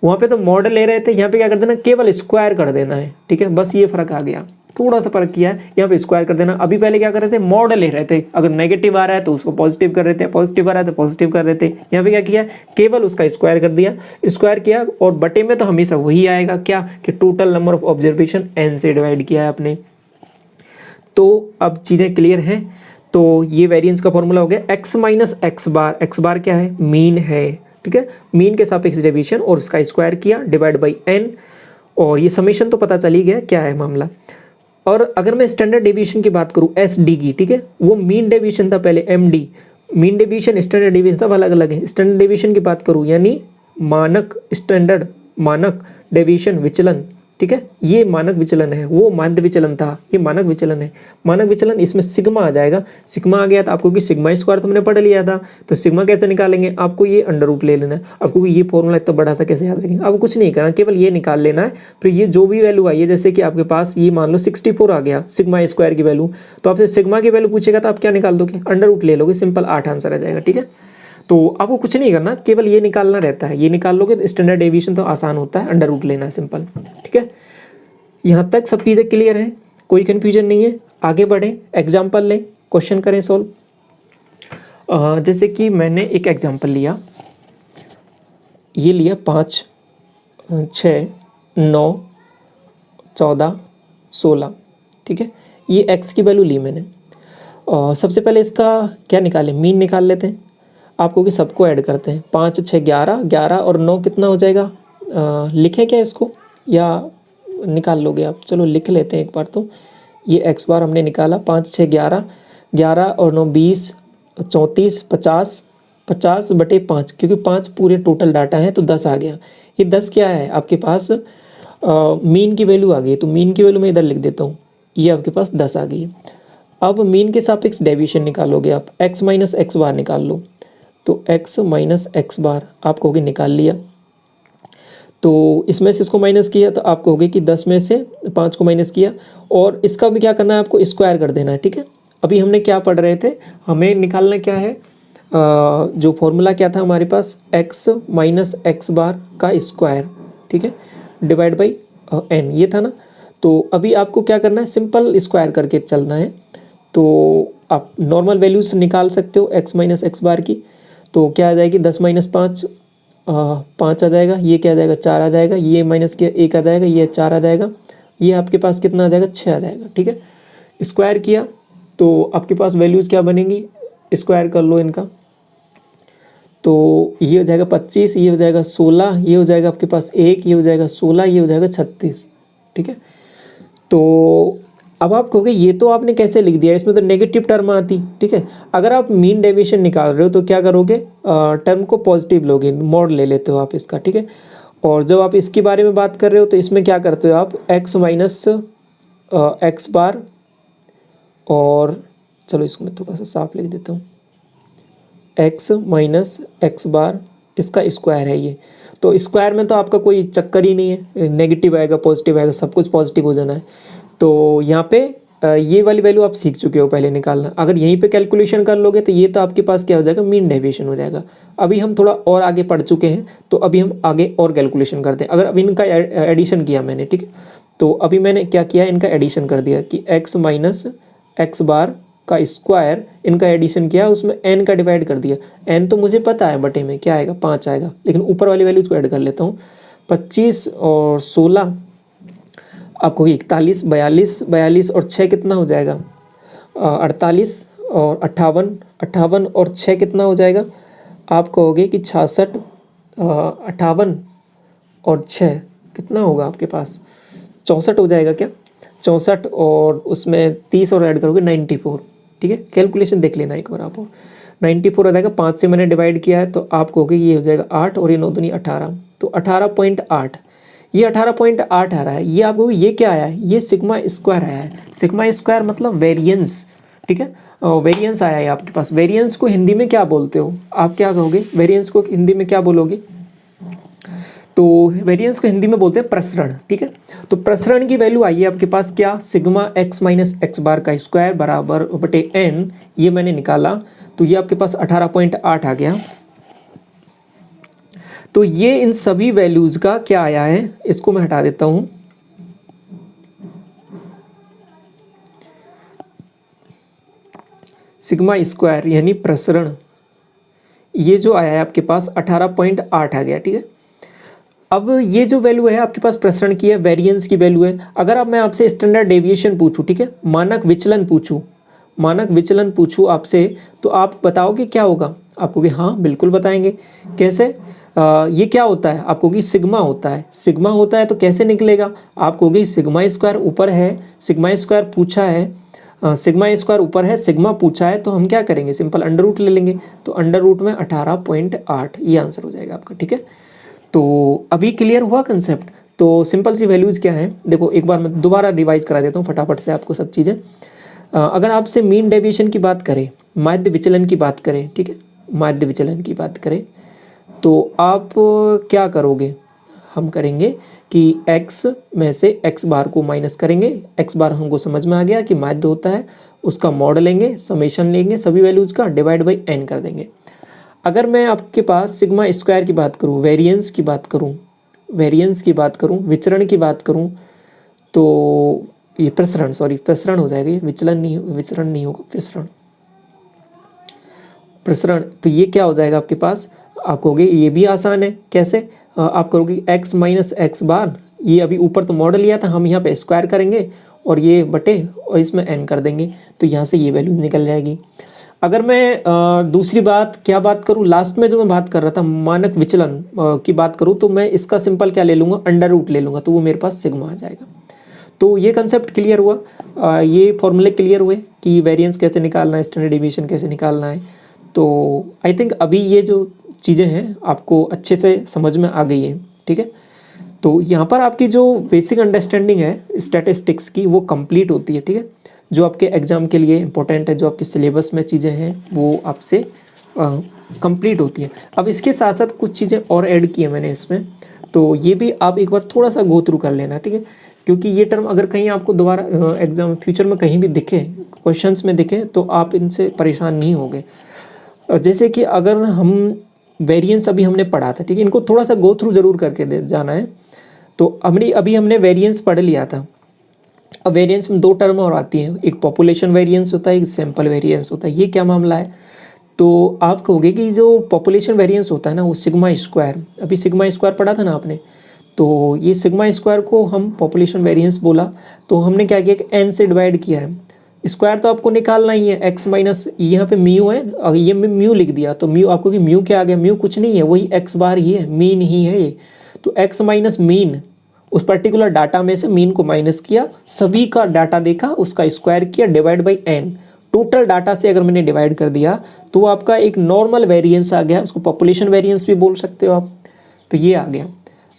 वहाँ पे तो मॉड ले रहे थे, यहाँ पे क्या कर देना, केवल स्क्वायर कर देना है, ठीक है, बस ये फ़र्क आ गया, थोड़ा सा फर्क किया है, यहाँ पे स्क्वायर कर देना। अभी पहले क्या कर रहे थे, मॉड ले रहे थे, अगर नेगेटिव आ रहा है तो उसको पॉजिटिव कर रहे थे, पॉजिटिव आ रहा है तो पॉजिटिव कर रहे थे। यहाँ पे क्या किया, केवल उसका स्क्वायर कर दिया, स्क्वायर किया, और बटे में तो हमेशा वही आएगा, क्या कि total number of observation N से डिवाइड किया है आपने। तो अब चीज़ें क्लियर हैं। तो ये वेरिएंस का फॉर्मूला हो गया x माइनस एक्स बार क्या है, मीन है, ठीक है, मीन के सापेक्ष डेविएशन और उसका स्क्वायर किया डिवाइड बाई n, और ये समेशन तो पता चल ही गया क्या है मामला। और अगर मैं स्टैंडर्ड डेविएशन की बात करूँ SD की, ठीक है, वो मीन डेविएशन था पहले MD, mean deviation standard deviation सब अलग अलग है। स्टैंडर्ड डेविएशन की बात करूँ यानी मानक, स्टैंडर्ड मानक डेविएशन विचलन, ठीक है, ये मानक विचलन है, वो माध्य विचलन था, ये मानक विचलन है। मानक विचलन इसमें सिग्मा आ जाएगा, सिग्मा आ गया था आपको कि सिग्मा स्क्वायर तो हमने पढ़ लिया था, तो सिग्मा कैसे निकालेंगे, आपको ये अंडर रूट ले लेना है। आपको ये फॉर्मूला इतना बड़ा सा कैसे याद रखेंगे, आपको कुछ नहीं करना, केवल ये निकाल लेना है। फिर ये जो भी वैल्यू आई है, जैसे कि आपके पास ये मान लो 64 आ गया सिग्मा स्क्वायर की वैल्यू, तो आपसे सिग्मा की वैल्यू पूछेगा तो आप क्या निकाल दोगे, अंडर रूट ले लोगे, सिंपल 8 आंसर आ जाएगा, ठीक है। तो आपको कुछ नहीं करना, केवल ये निकालना रहता है, ये निकाल लोगे तो स्टैंडर्ड डेविएशन तो आसान होता है, अंडर रूट लेना है सिंपल, ठीक है। यहाँ तक सब चीज़ें क्लियर हैं, कोई कन्फ्यूजन नहीं है। आगे बढ़ें, एग्जाम्पल लें, क्वेश्चन करें सॉल्व। जैसे कि मैंने एक एग्जाम्पल लिया, ये लिया 5, 6, 9, 14, 16, ठीक है, ये x की वैल्यू ली मैंने। सबसे पहले इसका क्या निकालें, मीन निकाल लेते हैं। आपको कि सबको ऐड करते हैं, 5, 6, 11, 11 और 9 कितना हो जाएगा, लिखें क्या इसको या निकाल लोगे आप, चलो लिख लेते हैं एक बार। तो ये x बार हमने निकाला, 5, 6, 11, 11 और 9 20, 34, 50, 50 बटे 5, क्योंकि 5 पूरे टोटल डाटा है तो 10 आ गया। ये 10 क्या है आपके पास, मीन की वैल्यू आ गई, तो मीन की वैल्यू मैं इधर लिख देता हूँ, ये आपके पास 10 आ गई है। अब मीन के सापेक्ष डेविएशन निकालोगे आप, x माइनस एक्स बार निकाल लो, तो x माइनस एक्स बार आप कहोगे निकाल लिया। तो इसमें से इसको माइनस किया तो आपको हो गया कि 10 में से 5 को माइनस किया, और इसका भी क्या करना है, आपको स्क्वायर कर देना है। ठीक है, अभी हमने क्या पढ़ रहे थे, हमें निकालना क्या है, जो फॉर्मूला क्या था हमारे पास, x माइनस एक्स बार का स्क्वायर, ठीक है, डिवाइड बाई n, ये था ना। तो अभी आपको क्या करना है, सिंपल स्क्वायर करके चलना है। तो आप नॉर्मल वैल्यूज निकाल सकते हो x माइनस एक्स बार की। तो क्या आ जाएगी, 10 माइनस 5 5 आ जाएगा, ये क्या आ जाएगा, 4 आ जाएगा, ये माइनस किया 1 आ जाएगा, ये 4 आ जाएगा, ये आपके पास कितना आ जाएगा, 6 आ जाएगा। ठीक है, स्क्वायर किया तो आपके पास वैल्यूज़ क्या बनेंगी, स्क्वायर कर लो इनका, तो ये हो जाएगा 25, ये हो जाएगा 16, ये हो जाएगा आपके पास 1, ये हो जाएगा 16, ये हो जाएगा 36। ठीक है, तो अब आप कहोगे ये तो आपने कैसे लिख दिया, इसमें तो नेगेटिव टर्म आती। ठीक है, अगर आप मीन डेविएशन निकाल रहे हो तो क्या करोगे, टर्म को पॉजिटिव लोगे, मॉड ले लेते हो आप इसका। ठीक है, और जब आप इसके बारे में बात कर रहे हो तो इसमें क्या करते हो आप, x माइनस एक्स बार, और चलो इसको मैं थोड़ा सा साफ लिख देता हूँ, x माइनस एक्स बार, इसका स्क्वायर है ये। तो स्क्वायर में तो आपका कोई चक्कर ही नहीं है, नेगेटिव आएगा पॉजिटिव आएगा, सब कुछ पॉजिटिव हो जाना है। तो यहाँ पे ये वाली वैल्यू आप सीख चुके हो पहले निकालना। अगर यहीं पे कैलकुलेशन कर लोगे तो ये तो आपके पास क्या हो जाएगा, मीन डेविएशन हो जाएगा। अभी हम थोड़ा और आगे पढ़ चुके हैं, तो अभी हम आगे और कैलकुलेशन करते हैं। अगर अभी इनका एडिशन किया मैंने, ठीक है, तो अभी मैंने क्या किया, इनका एडिशन कर दिया कि x माइनस एक्स बार का स्क्वायर, इनका एडिशन किया, उसमें n का डिवाइड कर दिया। n तो मुझे पता है, बटे में क्या आएगा, 5 आएगा, लेकिन ऊपर वाली वैल्यूज को ऐड कर लेता हूँ। 25 और 16 आपको 41, 42, 42 और 6 कितना हो जाएगा, 48 और 58, 58 और 6 कितना हो जाएगा, आप कहोगे कि 66, 58 और 6 कितना होगा आपके पास, 64 हो जाएगा क्या, 64 और उसमें 30 और ऐड करोगे 94। ठीक है, कैलकुलेशन देख लेना एक बार आप, और 94 आ जाएगा। 5 से मैंने डिवाइड किया है तो आप कहोगे ये हो जाएगा 8 और ये 9 दूनी 18, तो 18.8, ये 18.8 आ रहा है। ये आपको ये क्या आया है, ये सिग्मा स्क्वायर आया है। सिग्मा स्क्वायर मतलब वेरिएंस। ठीक है, वेरिएंस आया है आपके पास। वेरिएंस को हिंदी में क्या बोलते हो, आप क्या कहोगे, वेरिएंस को हिंदी में क्या बोलोगे, तो वेरिएंस को हिंदी में बोलते हैं प्रसरण। ठीक है, तो प्रसरण की वैल्यू आई है आपके पास क्या, सिग्मा x माइनस एक्स बार का स्क्वायर बराबर बटे n, ये मैंने निकाला, तो ये आपके पास 18.8 आ गया। तो ये इन सभी वैल्यूज का क्या आया है, इसको मैं हटा देता हूं, सिग्मा स्क्वायर यानी प्रसरण, ये जो आया है आपके पास 18.8 आ गया। ठीक है, अब ये जो वैल्यू है आपके पास प्रसरण की है, वेरिएंस की वैल्यू है। अगर अब मैं आपसे स्टैंडर्ड डेविएशन पूछूं, ठीक है, मानक विचलन पूछूं, मानक विचलन पूछूं आपसे, तो आप बताओगे क्या होगा, आपको कि हाँ बिल्कुल बताएंगे। कैसे, ये क्या होता है, आपको कि सिग्मा होता है। सिग्मा होता है तो कैसे निकलेगा, आपको कि सिग्मा स्क्वायर ऊपर है, सिग्मा स्क्वायर पूछा है, सिग्मा स्क्वायर ऊपर है, सिग्मा पूछा है, तो हम क्या करेंगे, सिंपल अंडर रूट ले लेंगे। तो अंडर रूट में 18.8 ये आंसर हो जाएगा आपका। ठीक है, तो अभी क्लियर हुआ कंसेप्ट। तो सिंपल सी वैल्यूज़ क्या है, देखो एक बार मैं दोबारा रिवाइज करा देता हूँ फटाफट से आपको सब चीज़ें। अगर आपसे मीन डेविएशन की बात करें, माध्य विचलन की बात करें, ठीक है, माध्य विचलन की बात करें, तो आप क्या करोगे, हम करेंगे कि x में से x बार को माइनस करेंगे। x बार हमको समझ में आ गया कि माध्य होता है, उसका मॉड लेंगे, समेशन लेंगे सभी वैल्यूज़ का, डिवाइड बाई n कर देंगे। अगर मैं आपके पास सिग्मा स्क्वायर की बात करूं, वेरिएंस की बात करूं, वेरिएंस की बात करूं, विचरण की बात करूं, तो ये प्रसरण, सॉरी प्रसरण हो जाएगा, ये विचलन नहीं, विचरण नहीं होगा, प्रसरण, प्रसरण। तो ये क्या हो जाएगा आपके पास, आप कहोगे ये भी आसान है। कैसे, आप करोगे x माइनस एक्स बार, ये अभी ऊपर तो मॉडल लिया था, हम यहाँ पे स्क्वायर करेंगे और ये बटे और इसमें n कर देंगे, तो यहाँ से ये वैल्यू निकल जाएगी। अगर मैं दूसरी बात क्या बात करूँ, लास्ट में जो मैं बात कर रहा था मानक विचलन की बात करूँ, तो मैं इसका सिंपल क्या ले लूँगा, अंडर रूट ले लूँगा, तो वो मेरे पास सिग्मा आ जाएगा। तो ये कंसेप्ट क्लियर हुआ, ये फॉर्मूले क्लियर हुए कि वेरिएंस कैसे निकालना है, स्टैंडर्ड डेविएशन कैसे निकालना है। तो आई थिंक अभी ये जो चीज़ें हैं आपको अच्छे से समझ में आ गई है। ठीक है, तो यहाँ पर आपकी जो बेसिक अंडरस्टैंडिंग है स्टैटिस्टिक्स की वो कंप्लीट होती है। ठीक है, जो आपके एग्ज़ाम के लिए इंपॉर्टेंट है, जो आपके सिलेबस में चीज़ें हैं वो आपसे कंप्लीट होती है। अब इसके साथ साथ कुछ चीज़ें और ऐड की है मैंने इसमें, तो ये भी आप एक बार थोड़ा सा गो थ्रू कर लेना, ठीक है, क्योंकि ये टर्म अगर कहीं आपको दोबारा एग्जाम फ्यूचर में कहीं भी दिखे, क्वेश्चंस में दिखे, तो आप इनसे परेशान नहीं होगे। जैसे कि अगर हम वेरिएंस अभी हमने पढ़ा था, ठीक है, इनको थोड़ा सा गो थ्रू ज़रूर करके जाना है। तो अभी हमने वेरिएंस पढ़ लिया था। अब वेरिएंस में दो टर्म और आती हैं, एक पॉपुलेशन वेरिएंस होता है, एक सैंपल वेरिएंस होता है। ये क्या मामला है, तो आप कहोगे कि जो पॉपुलेशन वेरिएंस होता है ना, वो सिग्मा स्क्वायर, अभी सिग्मा स्क्वायर पढ़ा था ना आपने, तो ये सिग्मा स्क्वायर को हम पॉपुलेशन वेरिएंस बोला। तो हमने क्या किया कि एन से डिवाइड किया है, स्क्वायर तो आपको निकालना ही है, एक्स माइनस यहाँ पे म्यू है, और ये में म्यू लिख दिया, तो म्यू आपको कि म्यू क्या आ गया, म्यू कुछ नहीं है, वही एक्स बार ही है, मीन ही है ये। तो एक्स माइनस मीन, उस पर्टिकुलर डाटा में से मीन को माइनस किया, सभी का डाटा देखा, उसका स्क्वायर किया, divide by N. Total data से अगर मैंने डिवाइड कर दिया तो आपका एक नॉर्मल वेरिएंस आ गया, उसको पॉपुलेशन वेरिएंस भी बोल सकते हो आप। तो ये आ गया।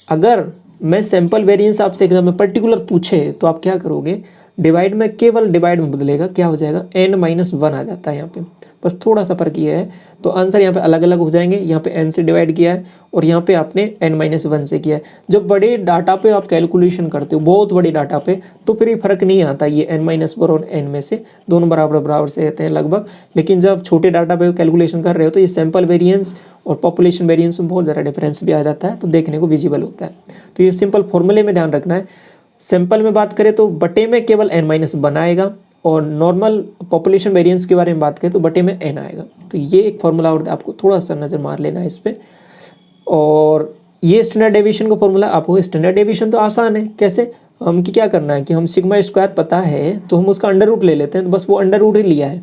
अगर मैं सैंपल वेरिएंस आपसे एग्जाम में पर्टिकुलर पूछे तो आप क्या करोगे, डिवाइड में, केवल डिवाइड में बदलेगा, क्या हो जाएगा, n माइनस वन आ जाता है यहाँ पे, बस थोड़ा सा फर्क ये है। तो आंसर यहाँ पे अलग अलग हो जाएंगे, यहाँ पे n से डिवाइड किया है और यहाँ पे आपने n माइनस वन से किया है। जब बड़े डाटा पे आप कैलकुलेशन करते हो, बहुत बड़े डाटा पे, तो फिर ये फर्क नहीं आता, ये n माइनस वन और n में से दोनों बराबर बराबर से रहते हैं लगभग। लेकिन जब छोटे डाटा पे कैलकुलेशन कर रहे हो तो ये सैंपल वेरिएंस और पॉपुलेशन वेरिएंस में बहुत ज़्यादा डिफरेंस भी आ जाता है, तो देखने को विजिबल होता है। तो ये सिंपल फॉर्मूले में ध्यान रखना है। सैंपल में बात करें तो बटे में केवल n माइनस वन आएगा, और नॉर्मल पॉपुलेशन वेरिएंस के बारे में बात करें तो बटे में n आएगा। तो ये एक फॉर्मूला और आपको थोड़ा सा नज़र मार लेना है इस पर। और ये स्टैंडर्ड डेविएशन का फॉर्मूला आपको, स्टैंडर्ड डेविएशन तो आसान है, कैसे, हम क्या करना है कि हम सिग्मा स्क्वायर पता है तो हम उसका अंडर रूट ले लेते हैं, तो बस वो अंडर रूट ही लिया है।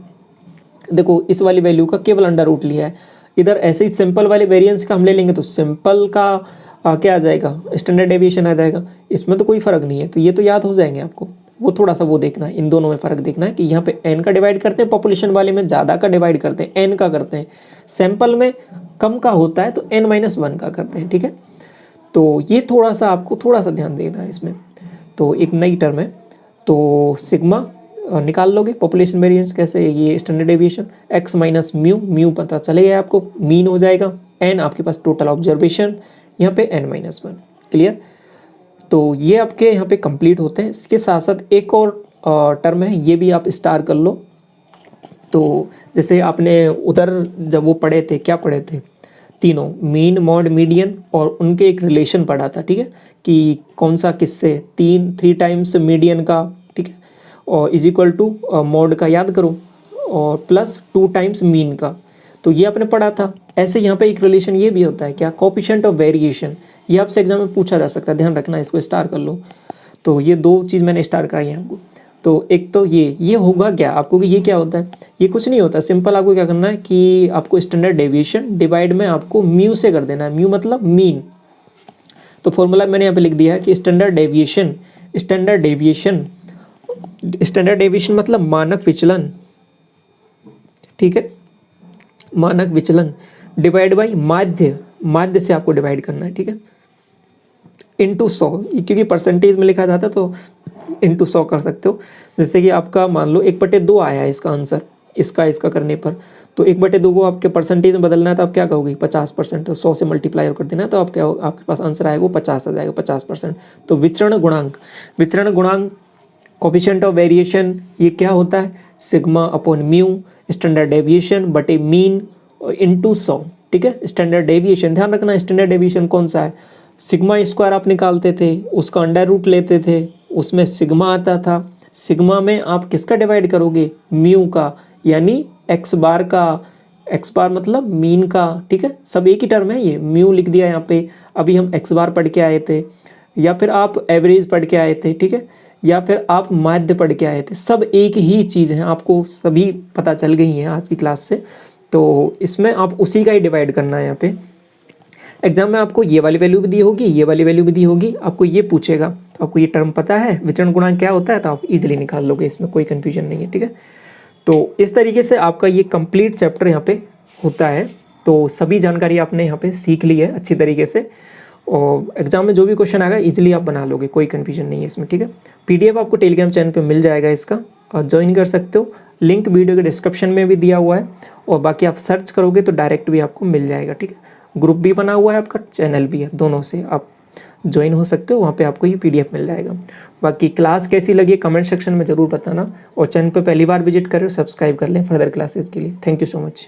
देखो इस वाली वैल्यू का केवल अंडर रूट लिया है। इधर ऐसे ही सिंपल वाले वेरिएंस का हम ले लेंगे तो सिंपल का क्या आ जाएगा, स्टैंडर्ड डेविएशन आ जाएगा। इसमें तो कोई फ़र्क नहीं है, तो ये तो याद हो जाएंगे आपको। वो थोड़ा सा वो देखना है, इन दोनों में फ़र्क देखना है कि यहाँ पे n का डिवाइड करते हैं, पॉपुलेशन वाले में ज़्यादा का डिवाइड करते हैं, n का करते हैं, सैंपल में कम का होता है तो n माइनस वन का करते हैं, ठीक है। तो ये थोड़ा सा आपको थोड़ा सा ध्यान देना है इसमें। तो एक नई टर्म है, तो सिग्मा निकाल लोगे, पॉपुलेशन वेरिएंस कैसे, ये standard deviation, x minus mu, mu पता चलेगा आपको, मीन हो जाएगा, n आपके पास टोटल ऑब्जर्वेशन, यहाँ पे n माइनस वन, क्लियर। तो ये आपके यहाँ पे कंप्लीट होते हैं। इसके साथ साथ एक और टर्म है, ये भी आप स्टार कर लो। तो जैसे आपने उधर जब वो पढ़े थे, क्या पढ़े थे, तीनों, मीन, मॉड, मीडियन, और उनके एक रिलेशन पढ़ा था, ठीक है, कि कौन सा किससे, थ्री टाइम्स मीडियन का, ठीक है, और इज इक्वल टू मॉड का याद करो, और प्लस 2 टाइम्स मीन का। तो ये आपने पढ़ा था। ऐसे यहाँ पे एक रिलेशन ये भी होता है, क्या, कोएफिशिएंट ऑफ वेरिएशन। ये आपसे एग्जाम में पूछा जा सकता है, ध्यान रखना, इसको स्टार कर लो। तो ये दो चीज़ मैंने स्टार कराई है आपको। तो एक तो ये होगा क्या आपको, कि ये क्या होता है, ये कुछ नहीं होता, सिंपल आपको क्या करना है कि आपको स्टैंडर्ड डेविएशन डिवाइड में आपको म्यू से कर देना है, म्यू मतलब मीन। तो फॉर्मूला मैंने यहाँ पे लिख दिया है कि स्टैंडर्ड डेविएशन मतलब मानक विचलन, ठीक है, मानक विचलन डिवाइड बाई माध्य से आपको डिवाइड करना है, ठीक है, इंटू 100, क्योंकि परसेंटेज में लिखा जाता है तो इंटू 100 कर सकते हो। जैसे कि आपका मान लो 1/2 आया है इसका आंसर, इसका करने पर, तो 1/2 को आपके परसेंटेज में बदलना है तो आप क्या कहोगे, 50%, तो 100 से मल्टीप्लाई कर देना है, तो आप क्या, आपके पास आंसर आएगा वो 50 आ जाएगा, 50%। तो विचरण गुणांक कोएफिशिएंट ऑफ वेरिएशन, ये क्या होता है, sigma upon mu, standard deviation बटे मीन इंटू 100, ठीक है। स्टैंडर्ड डेविएशन ध्यान रखना, स्टैंडर्ड डेविएशन कौन सा है, सिग्मा स्क्वायर आप निकालते थे, उसका अंडर रूट लेते थे, उसमें सिग्मा आता था, सिग्मा में आप किसका डिवाइड करोगे, म्यू का, यानी एक्स बार का, एक्स बार मतलब मीन का, ठीक है, सब एक ही टर्म है, ये म्यू लिख दिया यहाँ पे। अभी हम एक्स बार पढ़ के आए थे, या फिर आप एवरेज पढ़ के आए थे, ठीक है, या फिर आप माध्य पढ़ के आए थे, सब एक ही चीज़ है, आपको सभी पता चल गई हैं आज की क्लास से। तो इसमें आप उसी का ही डिवाइड करना है। यहाँ पे एग्जाम में आपको ये वाली वैल्यू भी दी होगी, ये वाली वैल्यू भी दी होगी, आपको ये पूछेगा तो आपको ये टर्म पता है विचरण गुणांक क्या होता है, तो आप इजीली निकाल लोगे, इसमें कोई कन्फ्यूजन नहीं है, ठीक है। तो इस तरीके से आपका ये कंप्लीट चैप्टर यहाँ पे होता है। तो सभी जानकारी आपने यहाँ पे सीख ली है अच्छी तरीके से, और एग्जाम में जो भी क्वेश्चन आएगा इजीली आप बना लोगे, कोई कन्फ्यूजन नहीं है इसमें, ठीक है। PDF आपको टेलीग्राम चैनल पे मिल जाएगा इसका, और ज्वाइन कर सकते हो, लिंक वीडियो के डिस्क्रिप्शन में भी दिया हुआ है, और बाकी आप सर्च करोगे तो डायरेक्ट भी आपको मिल जाएगा, ठीक है। ग्रुप भी बना हुआ है आपका, चैनल भी है, दोनों से आप ज्वाइन हो सकते हो, वहाँ पे आपको ये PDF मिल जाएगा। बाकी क्लास कैसी लगी कमेंट सेक्शन में ज़रूर बताना, और चैनल पे पहली बार विजिट कर रहे हो सब्सक्राइब कर लें फर्दर क्लासेस के लिए। Thank you so much.